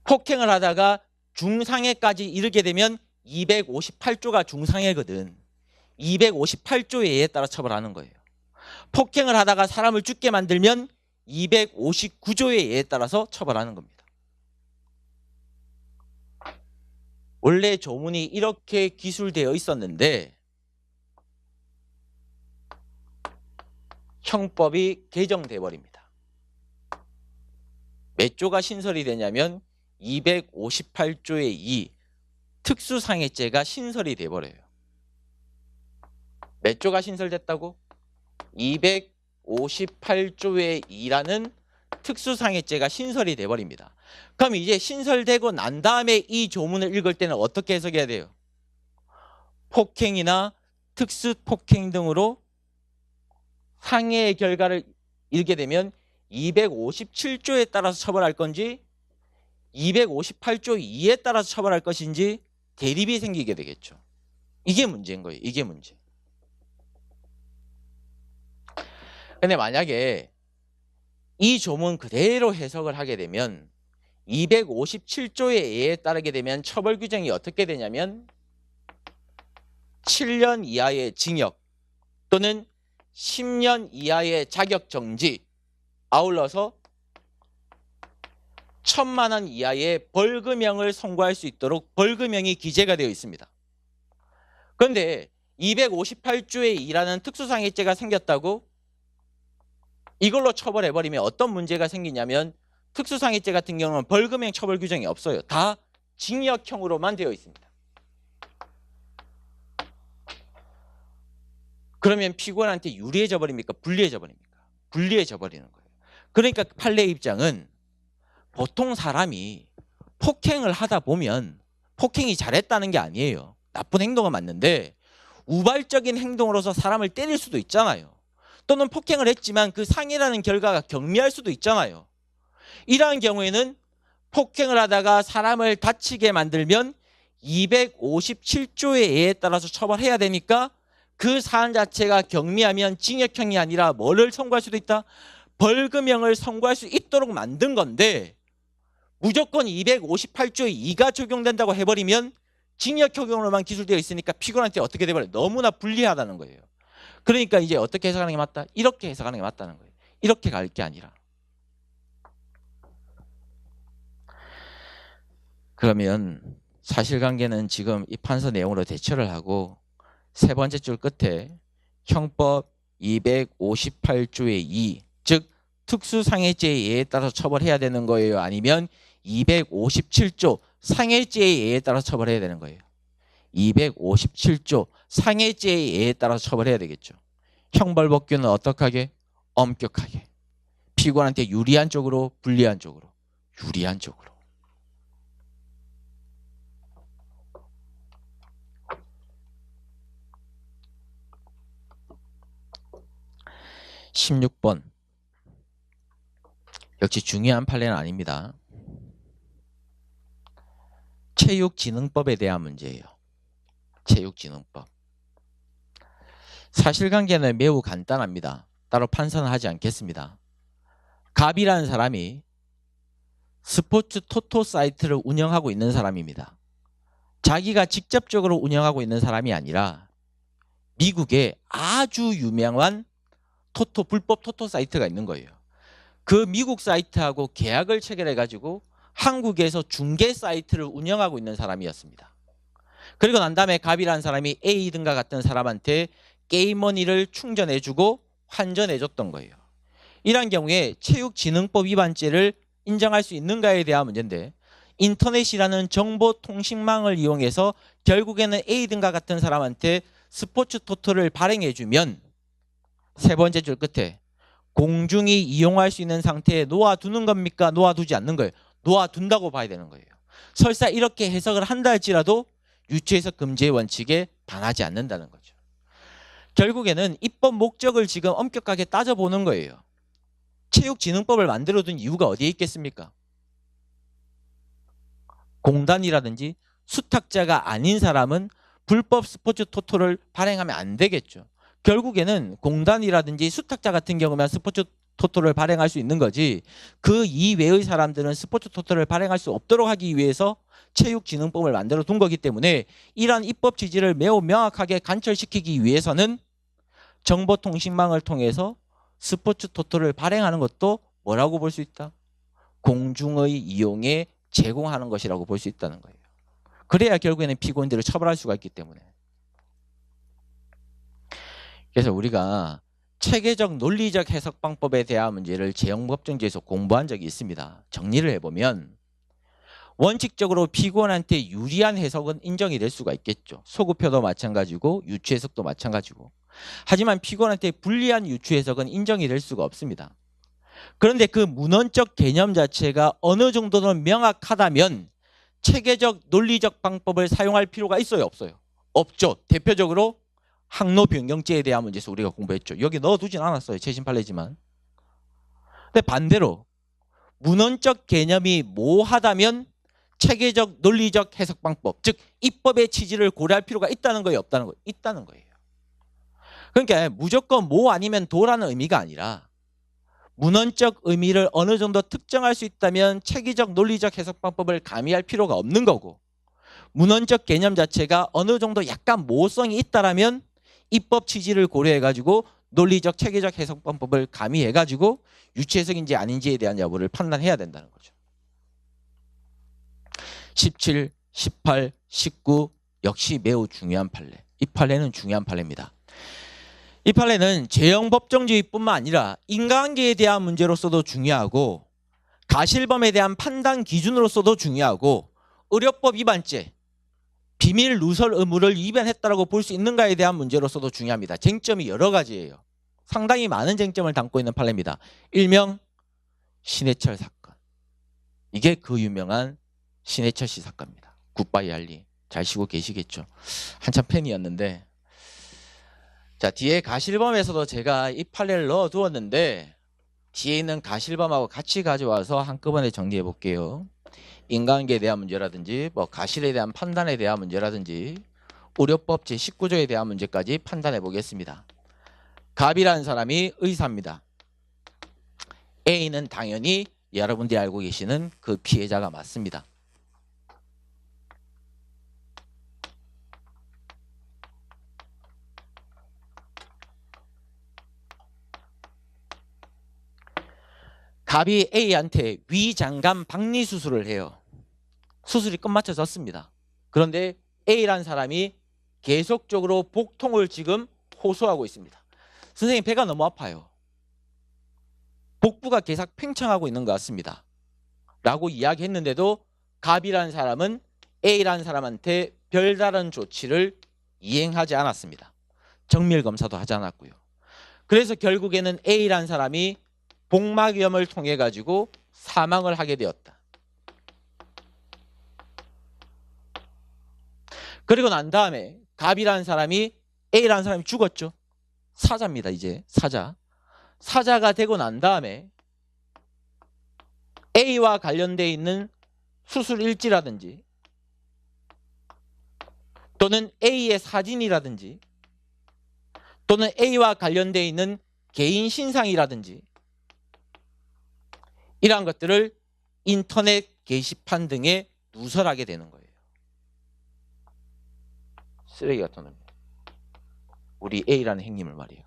Speaker 1: 폭행을 하다가 중상해까지 이르게 되면 258조가 중상해거든. 258조의 예에 따라 처벌하는 거예요. 폭행을 하다가 사람을 죽게 만들면 259조의 예에 따라서 처벌하는 겁니다. 원래 조문이 이렇게 기술되어 있었는데 형법이 개정돼 버립니다. 몇 조가 신설이 되냐면 258조의 2 특수상해죄가 신설이 돼 버려요. 몇 조가 신설됐다고? 258조의 2라는 특수상해죄가 신설이 돼 버립니다. 그럼 이제 신설되고 난 다음에 이 조문을 읽을 때는 어떻게 해석해야 돼요? 폭행이나 특수폭행 등으로 상해의 결과를 읽게 되면 257조에 따라서 처벌할 건지 258조 2에 따라서 처벌할 것인지 대립이 생기게 되겠죠. 이게 문제인 거예요. 이게 문제. 근데 만약에 이 조문 그대로 해석을 하게 되면 257조의 예에 따르게 되면 처벌 규정이 어떻게 되냐면 7년 이하의 징역 또는 10년 이하의 자격정지, 아울러서 1,000만 원 이하의 벌금형을 선고할 수 있도록 벌금형이 기재가 되어 있습니다. 그런데 258조의 2라는 특수상해죄가 생겼다고 이걸로 처벌해버리면 어떤 문제가 생기냐면 특수상해죄 같은 경우는 벌금형 처벌 규정이 없어요. 다 징역형으로만 되어 있습니다. 그러면 피고인한테 유리해져 버립니까? 불리해져 버립니까? 불리해져 버리는 거예요. 그러니까 판례 입장은 보통 사람이 폭행을 하다 보면 폭행이 잘했다는 게 아니에요. 나쁜 행동은 맞는데 우발적인 행동으로서 사람을 때릴 수도 있잖아요. 또는 폭행을 했지만 그 상해라는 결과가 경미할 수도 있잖아요. 이러한 경우에는 폭행을 하다가 사람을 다치게 만들면 257조의 예에 따라서 처벌해야 되니까 그 사안 자체가 경미하면 징역형이 아니라 뭐를 선고할 수도 있다? 벌금형을 선고할 수 있도록 만든 건데 무조건 258조의 2가 적용된다고 해버리면 징역형으로만 기술되어 있으니까 피고인한테 어떻게 돼버려요? 너무나 불리하다는 거예요. 그러니까 이제 어떻게 해석하는 게 맞다? 이렇게 해석하는 게 맞다는 거예요. 이렇게 갈 게 아니라. 그러면 사실관계는 지금 이 판서 내용으로 대처를 하고 세 번째 줄 끝에 형법 258조의 2, 즉 특수상해죄의 예에 따라서 처벌해야 되는 거예요? 아니면 257조 상해죄의 예에 따라서 처벌해야 되는 거예요? 257조 상해죄의 예에 따라서 처벌해야 되겠죠. 형벌법규는 어떻게 하게? 엄격하게. 피고인한테 유리한 쪽으로, 불리한 쪽으로. 유리한 쪽으로. (16번) 역시 중요한 판례는 아닙니다. 체육진흥법에 대한 문제예요. 체육진흥법. 사실관계는 매우 간단합니다. 따로 판단은 하지 않겠습니다. 갑이라는 사람이 스포츠 토토 사이트를 운영하고 있는 사람입니다. 자기가 직접적으로 운영하고 있는 사람이 아니라 미국에 아주 유명한 불법 토토 사이트가 있는 거예요. 그 미국 사이트하고 계약을 체결해가지고 한국에서 중개 사이트를 운영하고 있는 사람이었습니다. 그리고 난 다음에 갑이라는 사람이 A 등과 같은 사람한테 게임머니를 충전해주고 환전해줬던 거예요. 이런 경우에 체육진흥법 위반죄를 인정할 수 있는가에 대한 문제인데 인터넷이라는 정보통신망을 이용해서 결국에는 A 등과 같은 사람한테 스포츠 토토를 발행해주면 세 번째 줄 끝에 공중이 이용할 수 있는 상태에 놓아두는 겁니까? 놓아두지 않는 거예요. 놓아둔다고 봐야 되는 거예요. 설사 이렇게 해석을 한다 할지라도 유추해석 금지의 원칙에 반하지 않는다는 거죠. 결국에는 입법 목적을 지금 엄격하게 따져보는 거예요. 체육진흥법을 만들어둔 이유가 어디에 있겠습니까? 공단이라든지 수탁자가 아닌 사람은 불법 스포츠 토토를 발행하면 안 되겠죠. 결국에는 공단이라든지 수탁자 같은 경우면 스포츠 토토를 발행할 수 있는 거지, 그 이외의 사람들은 스포츠 토토를 발행할 수 없도록 하기 위해서 체육진흥법을 만들어 둔 거기 때문에 이러한 입법 취지를 매우 명확하게 관철시키기 위해서는 정보통신망을 통해서 스포츠 토토를 발행하는 것도 뭐라고 볼 수 있다? 공중의 이용에 제공하는 것이라고 볼 수 있다는 거예요. 그래야 결국에는 피고인들을 처벌할 수가 있기 때문에. 그래서 우리가 체계적 논리적 해석 방법에 대한 문제를 재형법정지에서 공부한 적이 있습니다. 정리를 해보면 원칙적으로 피고인한테 유리한 해석은 인정이 될 수가 있겠죠. 소급표도 마찬가지고 유추해석도 마찬가지고. 하지만 피고인한테 불리한 유추해석은 인정이 될 수가 없습니다. 그런데 그 문헌적 개념 자체가 어느 정도는 명확하다면 체계적 논리적 방법을 사용할 필요가 있어요, 없어요? 없죠. 대표적으로 항로변경죄에 대한 문제에서 우리가 공부했죠. 여기 넣어두진 않았어요. 최신 판례지만. 근데 반대로 문헌적 개념이 모호하다면 체계적 논리적 해석 방법, 즉 입법의 취지를 고려할 필요가 있다는 거예요, 없다는 거예요? 있다는 거예요. 그러니까 무조건 모 아니면 도라는 의미가 아니라 문헌적 의미를 어느 정도 특정할 수 있다면 체계적 논리적 해석 방법을 가미할 필요가 없는 거고, 문헌적 개념 자체가 어느 정도 약간 모호성이 있다라면 입법 취지를 고려해가지고 논리적 체계적 해석 방법을 가미해가지고 유추해석인지 아닌지에 대한 여부를 판단해야 된다는 거죠. 17, 18, 19 역시 매우 중요한 판례. 이 판례는 중요한 판례입니다. 이 판례는 재형법정주의뿐만 아니라 인과관계에 대한 문제로서도 중요하고 가실범에 대한 판단 기준으로서도 중요하고 의료법 위반죄, 비밀 누설 의무를 위반했다라고 볼 수 있는가에 대한 문제로서도 중요합니다. 쟁점이 여러 가지예요. 상당히 많은 쟁점을 담고 있는 판례입니다. 일명 신해철 사건. 이게 그 유명한 신해철 씨 사건입니다. 굿바이 알리. 잘 쉬고 계시겠죠. 한참 팬이었는데, 자, 뒤에 가실범에서도 제가 이 판례를 넣어두었는데 뒤에 있는 가실범하고 같이 가져와서 한꺼번에 정리해 볼게요. 인과관계에 대한 문제라든지 뭐 가실에 대한 판단에 대한 문제라든지 의료법 제19조에 대한 문제까지 판단해 보겠습니다. 갑이라는 사람이 의사입니다. A는 당연히 여러분들이 알고 계시는 그 피해자가 맞습니다. 갑이 A한테 위장관 박리 수술을 해요. 수술이 끝마쳐졌습니다. 그런데 A라는 사람이 계속적으로 복통을 지금 호소하고 있습니다. 선생님, 배가 너무 아파요. 복부가 계속 팽창하고 있는 것 같습니다. 라고 이야기했는데도 갑이라는 사람은 A라는 사람한테 별다른 조치를 이행하지 않았습니다. 정밀검사도 하지 않았고요. 그래서 결국에는 A라는 사람이 복막염을 통해 가지고 사망을 하게 되었다. 그리고 난 다음에 갑이라는 사람이 A라는 사람이 죽었죠. 사자입니다. 이제 사자가 되고 난 다음에 A와 관련되어 있는 수술 일지라든지 또는 A의 사진이라든지 또는 A와 관련되어 있는 개인 신상이라든지 이러한 것들을 인터넷 게시판 등에 누설하게 되는 거예요. 쓰레기 같은 놈. 우리 A라는 행님을 말이에요.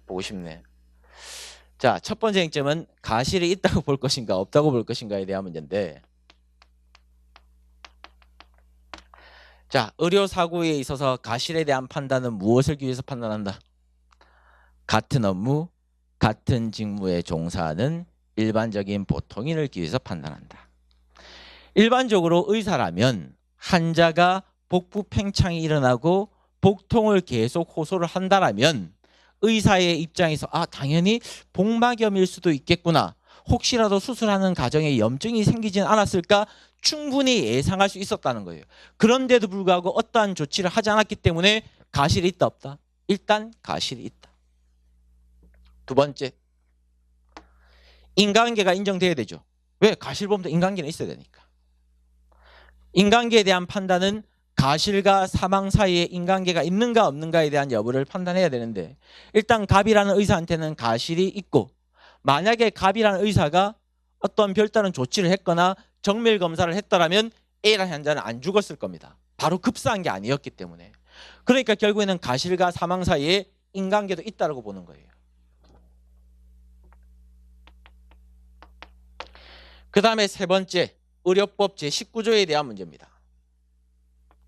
Speaker 1: 보고 싶네. 자, 첫 번째 쟁점은 가실이 있다고 볼 것인가 없다고 볼 것인가에 대한 문제인데, 자, 의료사고에 있어서 가실에 대한 판단은 무엇을 기해서 판단한다? 같은 업무, 같은 직무에 종사하는 일반적인 보통인을 기해서 판단한다. 일반적으로 의사라면 환자가 복부 팽창이 일어나고 복통을 계속 호소를 한다라면 의사의 입장에서 당연히 복막염일 수도 있겠구나, 혹시라도 수술하는 과정에 염증이 생기진 않았을까 충분히 예상할 수 있었다는 거예요. 그런데도 불구하고 어떠한 조치를 하지 않았기 때문에 가실이 있다 없다? 일단 가실이 있다. 두 번째, 인간관계가 인정돼야 되죠. 왜? 가실범도 인간관계는 있어야 되니까. 인간관계에 대한 판단은 가실과 사망 사이에 인간관계가 있는가 없는가에 대한 여부를 판단해야 되는데 일단 갑이라는 의사한테는 가실이 있고 만약에 갑이라는 의사가 어떤 별다른 조치를 했거나 정밀 검사를 했더라면 A라는 환자는 안 죽었을 겁니다. 바로 급사한 게 아니었기 때문에. 그러니까 결국에는 가실과 사망 사이에 인간관계도 있다고 보는 거예요. 그 다음에 세 번째, 의료법 제19조에 대한 문제입니다.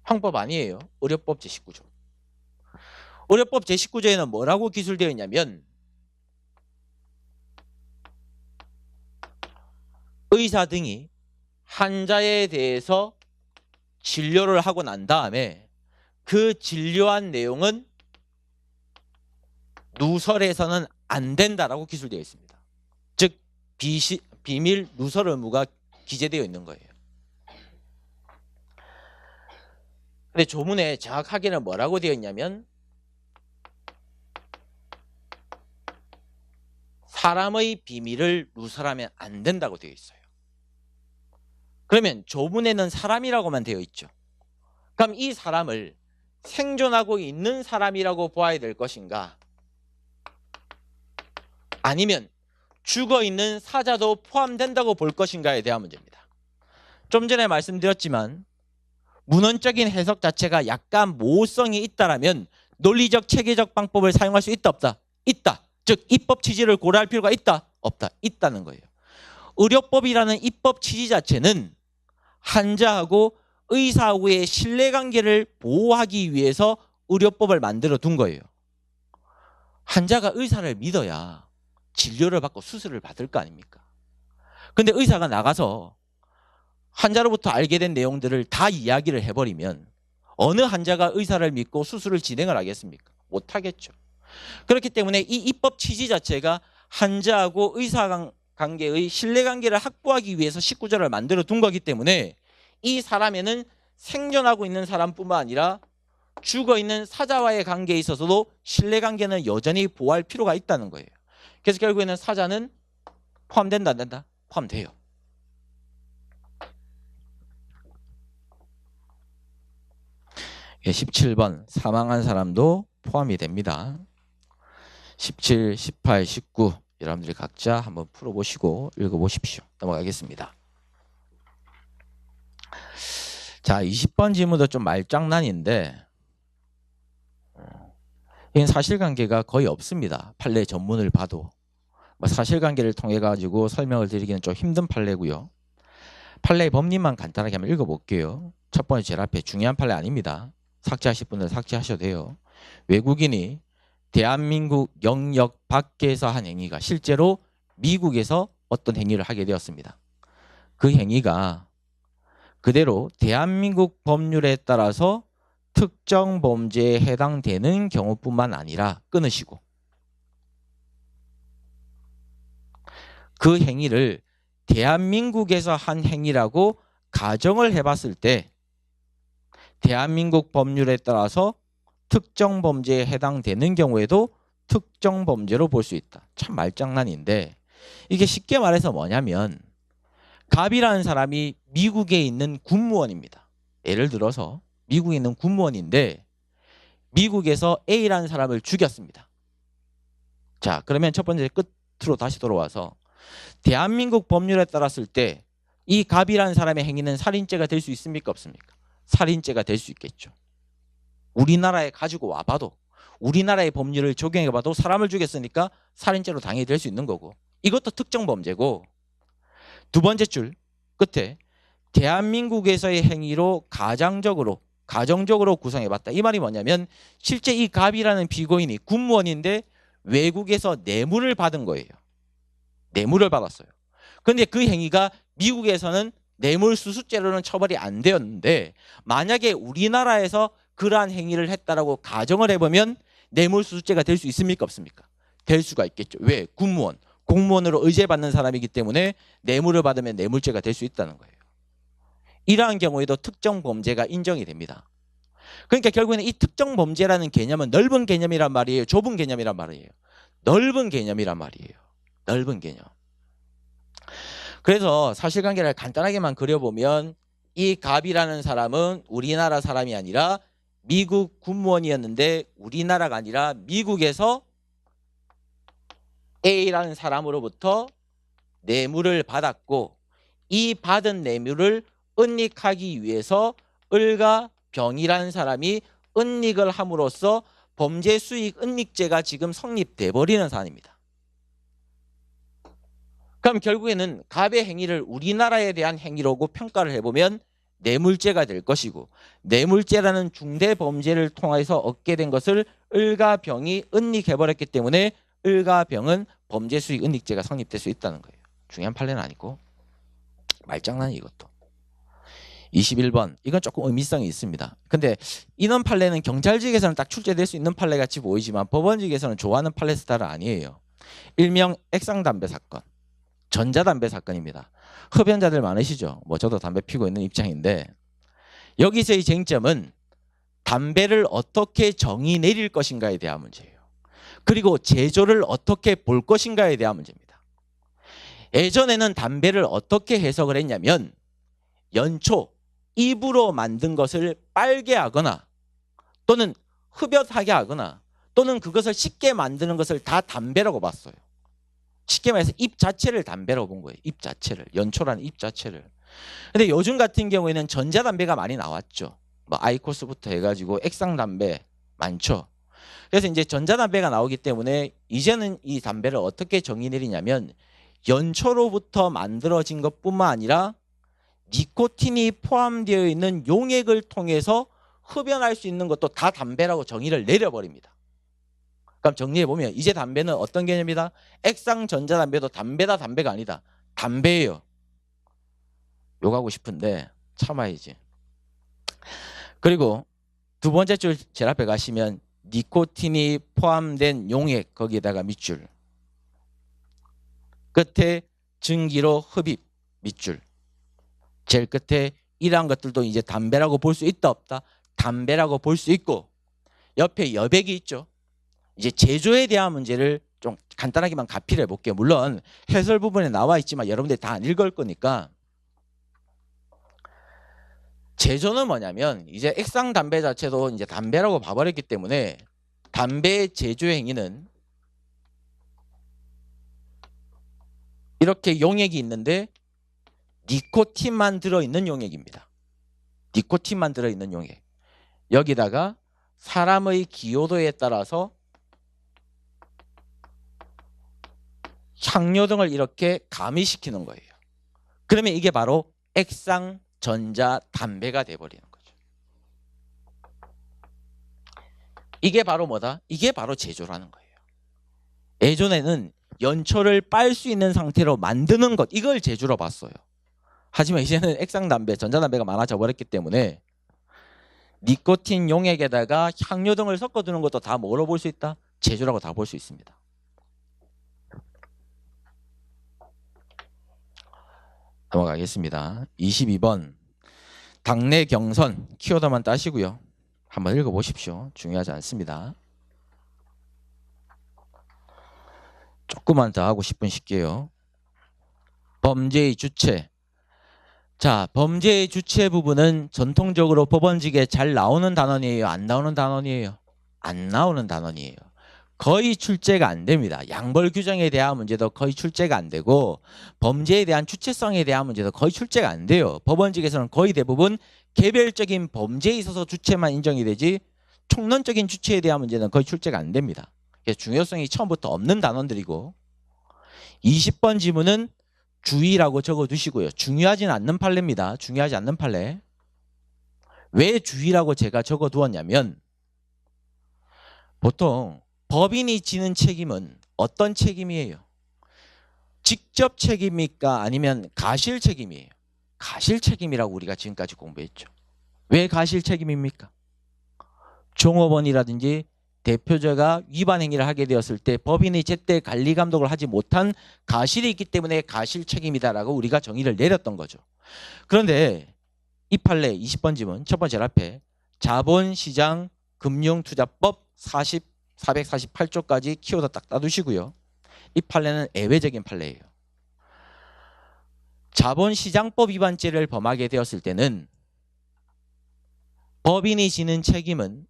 Speaker 1: 형법 아니에요. 의료법 제19조. 의료법 제19조에는 뭐라고 기술되어 있냐면 의사 등이 환자에 대해서 진료를 하고 난 다음에 그 진료한 내용은 누설해서는 안 된다라고 기술되어 있습니다. 즉 비밀 누설 의무가 기재되어 있는 거예요. 근데 조문에 정확하게는 뭐라고 되어 있냐면 사람의 비밀을 누설하면 안 된다고 되어 있어요. 그러면 조문에는 사람이라고만 되어 있죠. 그럼 이 사람을 생존하고 있는 사람이라고 보아야 될 것인가? 아니면 죽어있는 사자도 포함된다고 볼 것인가에 대한 문제입니다. 좀 전에 말씀드렸지만 문헌적인 해석 자체가 약간 모호성이 있다라면 논리적 체계적 방법을 사용할 수 있다 없다? 있다. 즉 입법 취지를 고려할 필요가 있다? 없다. 있다는 거예요. 의료법이라는 입법 취지 자체는 환자하고 의사하고의 신뢰관계를 보호하기 위해서 의료법을 만들어 둔 거예요. 환자가 의사를 믿어야 진료를 받고 수술을 받을 거 아닙니까? 근데 의사가 나가서 환자로부터 알게 된 내용들을 다 이야기를 해버리면 어느 환자가 의사를 믿고 수술을 진행을 하겠습니까? 못하겠죠. 그렇기 때문에 이 입법 취지 자체가 환자하고 의사 관계의 신뢰관계를 확보하기 위해서 19조를 만들어 둔 거기 때문에 이 사람에는 생존하고 있는 사람뿐만 아니라 죽어있는 사자와의 관계에 있어서도 신뢰관계는 여전히 보호할 필요가 있다는 거예요. 그래서 결국에는 사자는 포함된다 안 된다? 포함돼요. 예, 17번 사망한 사람도 포함이 됩니다. 17, 18, 19 여러분들이 각자 한번 풀어보시고 읽어보십시오. 넘어가겠습니다. 자, 20번 질문도 좀 말장난인데 이건 사실관계가 거의 없습니다. 판례 전문을 봐도 사실관계를 통해 가지고 설명을 드리기는 좀 힘든 판례고요. 판례의 법리만 간단하게 한번 읽어볼게요. 첫 번째 제일 앞에 중요한 판례 아닙니다. 삭제하실 분들 삭제하셔도 돼요. 외국인이 대한민국 영역 밖에서 한 행위가 실제로 미국에서 어떤 행위를 하게 되었습니다. 그 행위가 그대로 대한민국 법률에 따라서 특정 범죄에 해당되는 경우뿐만 아니라 끊으시고 그 행위를 대한민국에서 한 행위라고 가정을 해봤을 때 대한민국 법률에 따라서 특정 범죄에 해당되는 경우에도 특정 범죄로 볼 수 있다. 참 말장난인데 이게 쉽게 말해서 뭐냐면 갑이라는 사람이 미국에 있는 군무원입니다. 예를 들어서 미국에 있는 군무원인데 미국에서 A라는 사람을 죽였습니다. 자, 그러면 첫 번째 끝으로 다시 돌아와서 대한민국 법률에 따랐을 때 이 갑이라는 사람의 행위는 살인죄가 될 수 있습니까? 없습니까? 살인죄가 될 수 있겠죠. 우리나라에 가지고 와봐도 우리나라의 법률을 적용해봐도 사람을 죽였으니까 살인죄로 당연히 될 수 있는 거고 이것도 특정 범죄고 두 번째 줄 끝에 대한민국에서의 행위로 가정적으로 구성해봤다. 이 말이 뭐냐면 실제 이 갑이라는 피고인이 군무원인데 외국에서 뇌물을 받은 거예요. 뇌물을 받았어요. 그런데 그 행위가 미국에서는 뇌물수수죄로는 처벌이 안 되었는데 만약에 우리나라에서 그러한 행위를 했다라고 가정을 해보면 뇌물수수죄가 될 수 있습니까? 없습니까? 될 수가 있겠죠. 왜? 군무원, 공무원으로 의제받는 사람이기 때문에 뇌물을 받으면 뇌물죄가 될 수 있다는 거예요. 이러한 경우에도 특정 범죄가 인정이 됩니다. 그러니까 결국에는 이 특정 범죄라는 개념은 넓은 개념이란 말이에요? 좁은 개념이란 말이에요? 넓은 개념이란 말이에요. 넓은 개념. 그래서 사실관계를 간단하게만 그려보면 이 갑이라는 사람은 우리나라 사람이 아니라 미국 군무원이었는데 우리나라가 아니라 미국에서 A라는 사람으로부터 뇌물을 받았고 이 받은 뇌물을 은닉하기 위해서 을과 병이라는 사람이 은닉을 함으로써 범죄 수익 은닉죄가 지금 성립돼 버리는 사안입니다. 그럼 결국에는 갑의 행위를 우리나라에 대한 행위라고 평가를 해보면 뇌물죄가 될 것이고 뇌물죄라는 중대 범죄를 통해서 얻게 된 것을 을과 병이 은닉해버렸기 때문에 을과 병은 범죄 수익 은닉죄가 성립될 수 있다는 거예요. 중요한 판례는 아니고 말장난이 이것도. 21번 이건 조금 의미성이 있습니다. 근데 이런 판례는 경찰직에서는 딱 출제될 수 있는 판례 같이 보이지만 법원직에서는 좋아하는 판례 스타일은 아니에요. 일명 액상담배 사건, 전자담배 사건입니다. 흡연자들 많으시죠? 뭐 저도 담배 피고 있는 입장인데 여기서의 쟁점은 담배를 어떻게 정의 내릴 것인가에 대한 문제예요. 그리고 제조를 어떻게 볼 것인가에 대한 문제입니다. 예전에는 담배를 어떻게 해석을 했냐면 연초, 입으로 만든 것을 빨게 하거나 또는 흡연하게 하거나 또는 그것을 쉽게 만드는 것을 다 담배라고 봤어요. 쉽게 말해서 입 자체를 담배라고 본 거예요. 입 자체를. 연초라는 입 자체를. 근데 요즘 같은 경우에는 전자담배가 많이 나왔죠. 뭐 아이코스부터 해가지고 액상담배 많죠. 그래서 이제 전자담배가 나오기 때문에 이제는 이 담배를 어떻게 정의 내리냐면 연초로부터 만들어진 것뿐만 아니라 니코틴이 포함되어 있는 용액을 통해서 흡연할 수 있는 것도 다 담배라고 정의를 내려버립니다. 그럼 정리해보면 이제 담배는 어떤 개념이다? 액상 전자담배도 담배다 담배가 아니다. 담배예요. 욕하고 싶은데 참아야지. 그리고 두 번째 줄 제일 앞에 가시면 니코틴이 포함된 용액 거기에다가 밑줄 끝에 증기로 흡입 밑줄 제일 끝에 이러한 것들도 이제 담배라고 볼 수 있다 없다? 담배라고 볼 수 있고 옆에 여백이 있죠. 이제 제조에 대한 문제를 좀 간단하게만 가피를 해볼게요. 물론 해설 부분에 나와 있지만 여러분들이 다 안 읽을 거니까 제조는 뭐냐면 이제 액상 담배 자체도 이제 담배라고 봐버렸기 때문에 담배의 제조 행위는 이렇게 용액이 있는데 니코틴만 들어있는 용액입니다. 니코틴만 들어있는 용액. 여기다가 사람의 기여도에 따라서 향료 등을 이렇게 가미시키는 거예요. 그러면 이게 바로 액상, 전자, 담배가 돼버리는 거죠. 이게 바로 뭐다? 이게 바로 제조라는 거예요. 예전에는 연초를 빨 수 있는 상태로 만드는 것 이걸 제조로 봤어요. 하지만 이제는 액상담배, 전자담배가 많아져 버렸기 때문에 니코틴 용액에다가 향료 등을 섞어두는 것도 다 뭐로 볼 수 있다? 제조라고 다 볼 수 있습니다. 넘어가겠습니다. 22번 당내 경선 키워드만 따시고요. 한번 읽어보십시오. 중요하지 않습니다. 조금만 더 하고 10분 쉴게요. 범죄의 주체. 자, 범죄의 주체 부분은 전통적으로 법원직에 잘 나오는 단원이에요? 안 나오는 단원이에요? 안 나오는 단원이에요. 거의 출제가 안 됩니다. 양벌 규정에 대한 문제도 거의 출제가 안 되고 범죄에 대한 주체성에 대한 문제도 거의 출제가 안 돼요. 법원직에서는 거의 대부분 개별적인 범죄에 있어서 주체만 인정이 되지 총론적인 주체에 대한 문제는 거의 출제가 안 됩니다. 그래서 중요성이 처음부터 없는 단원들이고 20번 지문은 주의라고 적어두시고요. 중요하지는 않는 판례입니다. 중요하지 않는 판례. 왜 주의라고 제가 적어두었냐면 보통 법인이 지는 책임은 어떤 책임이에요? 직접 책임입니까? 아니면 가실 책임이에요? 가실 책임이라고 우리가 지금까지 공부했죠. 왜 가실 책임입니까? 종업원이라든지 대표자가 위반 행위를 하게 되었을 때 법인이 제때 관리 감독을 하지 못한 가실이 있기 때문에 가실 책임이다라고 우리가 정의를 내렸던 거죠. 그런데 이 판례 20번 지문 첫 번째 앞에 자본시장 금융투자법 448조까지 키워드 딱 따두시고요. 이 판례는 예외적인 판례예요. 자본시장법 위반죄를 범하게 되었을 때는 법인이 지는 책임은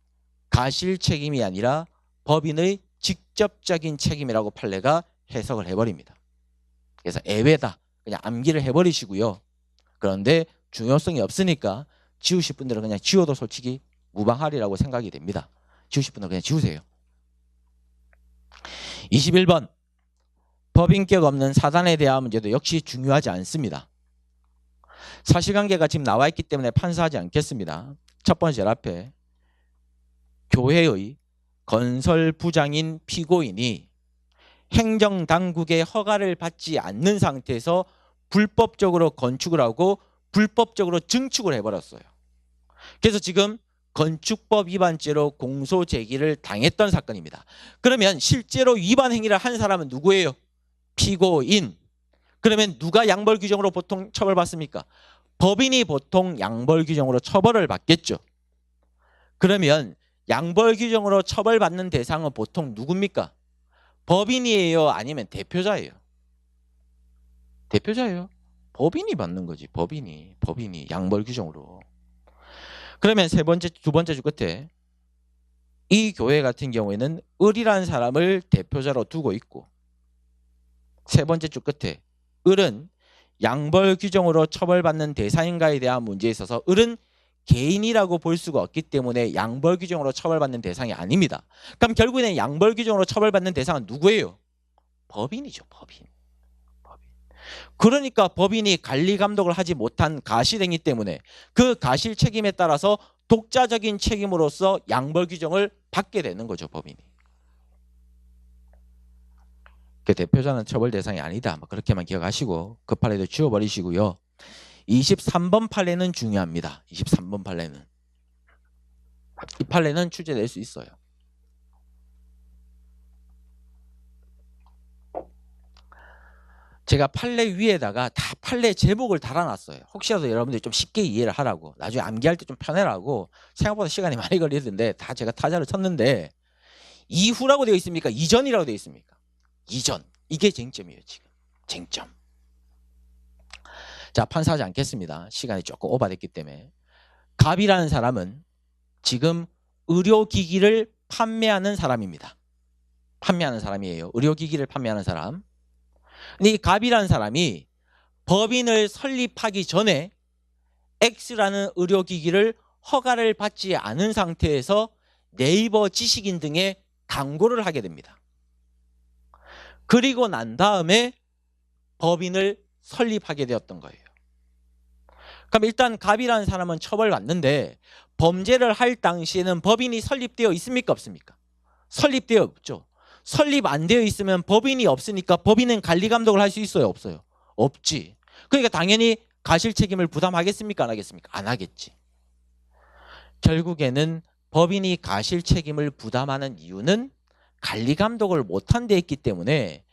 Speaker 1: 가실 책임이 아니라 법인의 직접적인 책임이라고 판례가 해석을 해버립니다. 그래서 애외다. 그냥 암기를 해버리시고요. 그런데 중요성이 없으니까 지우실 분들은 그냥 지워도 솔직히 무방하리라고 생각이 됩니다. 지우실 분들은 그냥 지우세요. 21번 법인격 없는 사단에 대한 문제도 역시 중요하지 않습니다. 사실관계가 지금 나와 있기 때문에 판사하지 않겠습니다. 첫 번째 앞에 교회의 건설부장인 피고인이 행정당국의 허가를 받지 않는 상태에서 불법적으로 건축을 하고 불법적으로 증축을 해버렸어요. 그래서 지금 건축법 위반죄로 공소 제기를 당했던 사건입니다. 그러면 실제로 위반 행위를 한 사람은 누구예요? 피고인. 그러면 누가 양벌 규정으로 보통 처벌받습니까? 법인이 보통 양벌 규정으로 처벌을 받겠죠. 그러면 양벌 규정으로 처벌받는 대상은 보통 누굽니까? 법인이에요? 아니면 대표자예요? 대표자예요. 법인이 받는 거지. 법인이 양벌 규정으로. 그러면 두 번째 주 끝에 이 교회 같은 경우에는 을이라는 사람을 대표자로 두고 있고, 세 번째 주 끝에 을은 양벌 규정으로 처벌받는 대상인가에 대한 문제에 있어서 을은 개인이라고 볼 수가 없기 때문에 양벌 규정으로 처벌받는 대상이 아닙니다. 그럼 결국에는 양벌 규정으로 처벌받는 대상은 누구예요? 법인이죠. 법인. 그러니까 법인이 관리 감독을 하지 못한 가실행위 때문에 그 가실 책임에 따라서 독자적인 책임으로서 양벌 규정을 받게 되는 거죠. 법인이. 그 대표자는 처벌 대상이 아니다. 그렇게만 기억하시고 그 판례도 지워버리시고요. 23번 판례는 중요합니다. 23번 판례는. 이 판례는 출제될 수 있어요. 제가 판례 위에다가 다 판례 제목을 달아놨어요. 혹시라도 여러분들이 좀 쉽게 이해를 하라고, 나중에 암기할 때 좀 편해라고. 생각보다 시간이 많이 걸리던데 다 제가 타자를 쳤는데, 이후라고 되어 있습니까? 이전이라고 되어 있습니까? 이전. 이게 쟁점이에요. 지금 쟁점. 자, 판사하지 않겠습니다. 시간이 조금 오버됐기 때문에. 갑이라는 사람은 지금 의료기기를 판매하는 사람입니다. 판매하는 사람이에요. 의료기기를 판매하는 사람. 근데 이 갑이라는 사람이 법인을 설립하기 전에 X라는 의료기기를 허가를 받지 않은 상태에서 네이버 지식인 등에 광고를 하게 됩니다. 그리고 난 다음에 법인을 설립하게 되었던 거예요. 그럼 일단 갑이라는 사람은 처벌받는데 범죄를 할 당시에는 법인이 설립되어 있습니까? 없습니까? 설립되어 없죠. 설립 안 되어 있으면 법인이 없으니까 법인은 관리 감독을 할 수 있어요? 없어요? 없지. 그러니까 당연히 가실 책임을 부담하겠습니까? 안 하겠습니까? 안 하겠지. 결국에는 법인이 가실 책임을 부담하는 이유는 관리 감독을 못한 데 있기 때문에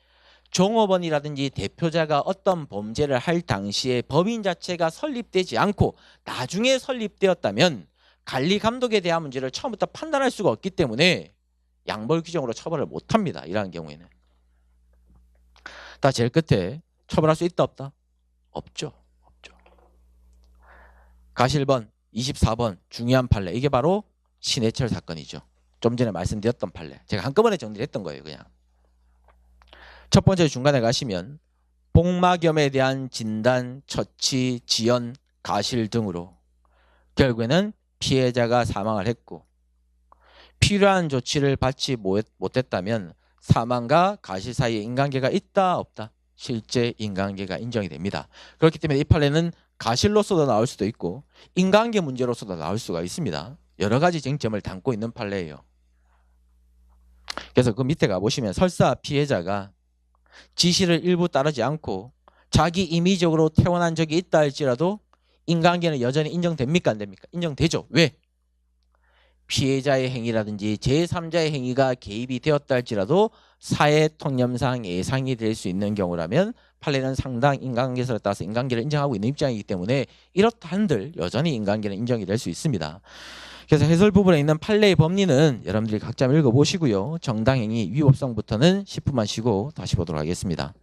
Speaker 1: 종업원이라든지 대표자가 어떤 범죄를 할 당시에 법인 자체가 설립되지 않고 나중에 설립되었다면 관리 감독에 대한 문제를 처음부터 판단할 수가 없기 때문에 양벌 규정으로 처벌을 못합니다. 이러한 경우에는. 다 제일 끝에 처벌할 수 있다 없다? 없죠. 없죠. 가실번 24번 중요한 판례. 이게 바로 신해철 사건이죠. 좀 전에 말씀드렸던 판례. 제가 한꺼번에 정리를 했던 거예요. 그냥. 첫 번째 중간에 가시면 복막염에 대한 진단, 처치, 지연, 가실 등으로 결국에는 피해자가 사망을 했고 필요한 조치를 받지 못했다면 사망과 가실 사이에 인간계가 있다 없다? 실제 인간계가 인정이 됩니다. 그렇기 때문에 이 판례는 가실로서도 나올 수도 있고 인간계 문제로서도 나올 수가 있습니다. 여러 가지 쟁점을 담고 있는 판례예요. 그래서 그 밑에 가보시면 설사 피해자가 지시를 일부 따르지 않고 자기 임의적으로 퇴원한 적이 있다 할지라도 인간계는 여전히 인정됩니까? 안 됩니까? 인정되죠. 왜? 피해자의 행위라든지 제3자의 행위가 개입이 되었다 할지라도 사회 통념상 예상이 될 수 있는 경우라면 판례는 상당 인간계설에 따라서 인간계를 인정하고 있는 입장이기 때문에 이렇다 한들 여전히 인간계는 인정이 될 수 있습니다. 그래서 해설 부분에 있는 판례의 법리는 여러분들이 각자 읽어보시고요. 정당행위 위법성부터는 10분만 쉬고 다시 보도록 하겠습니다.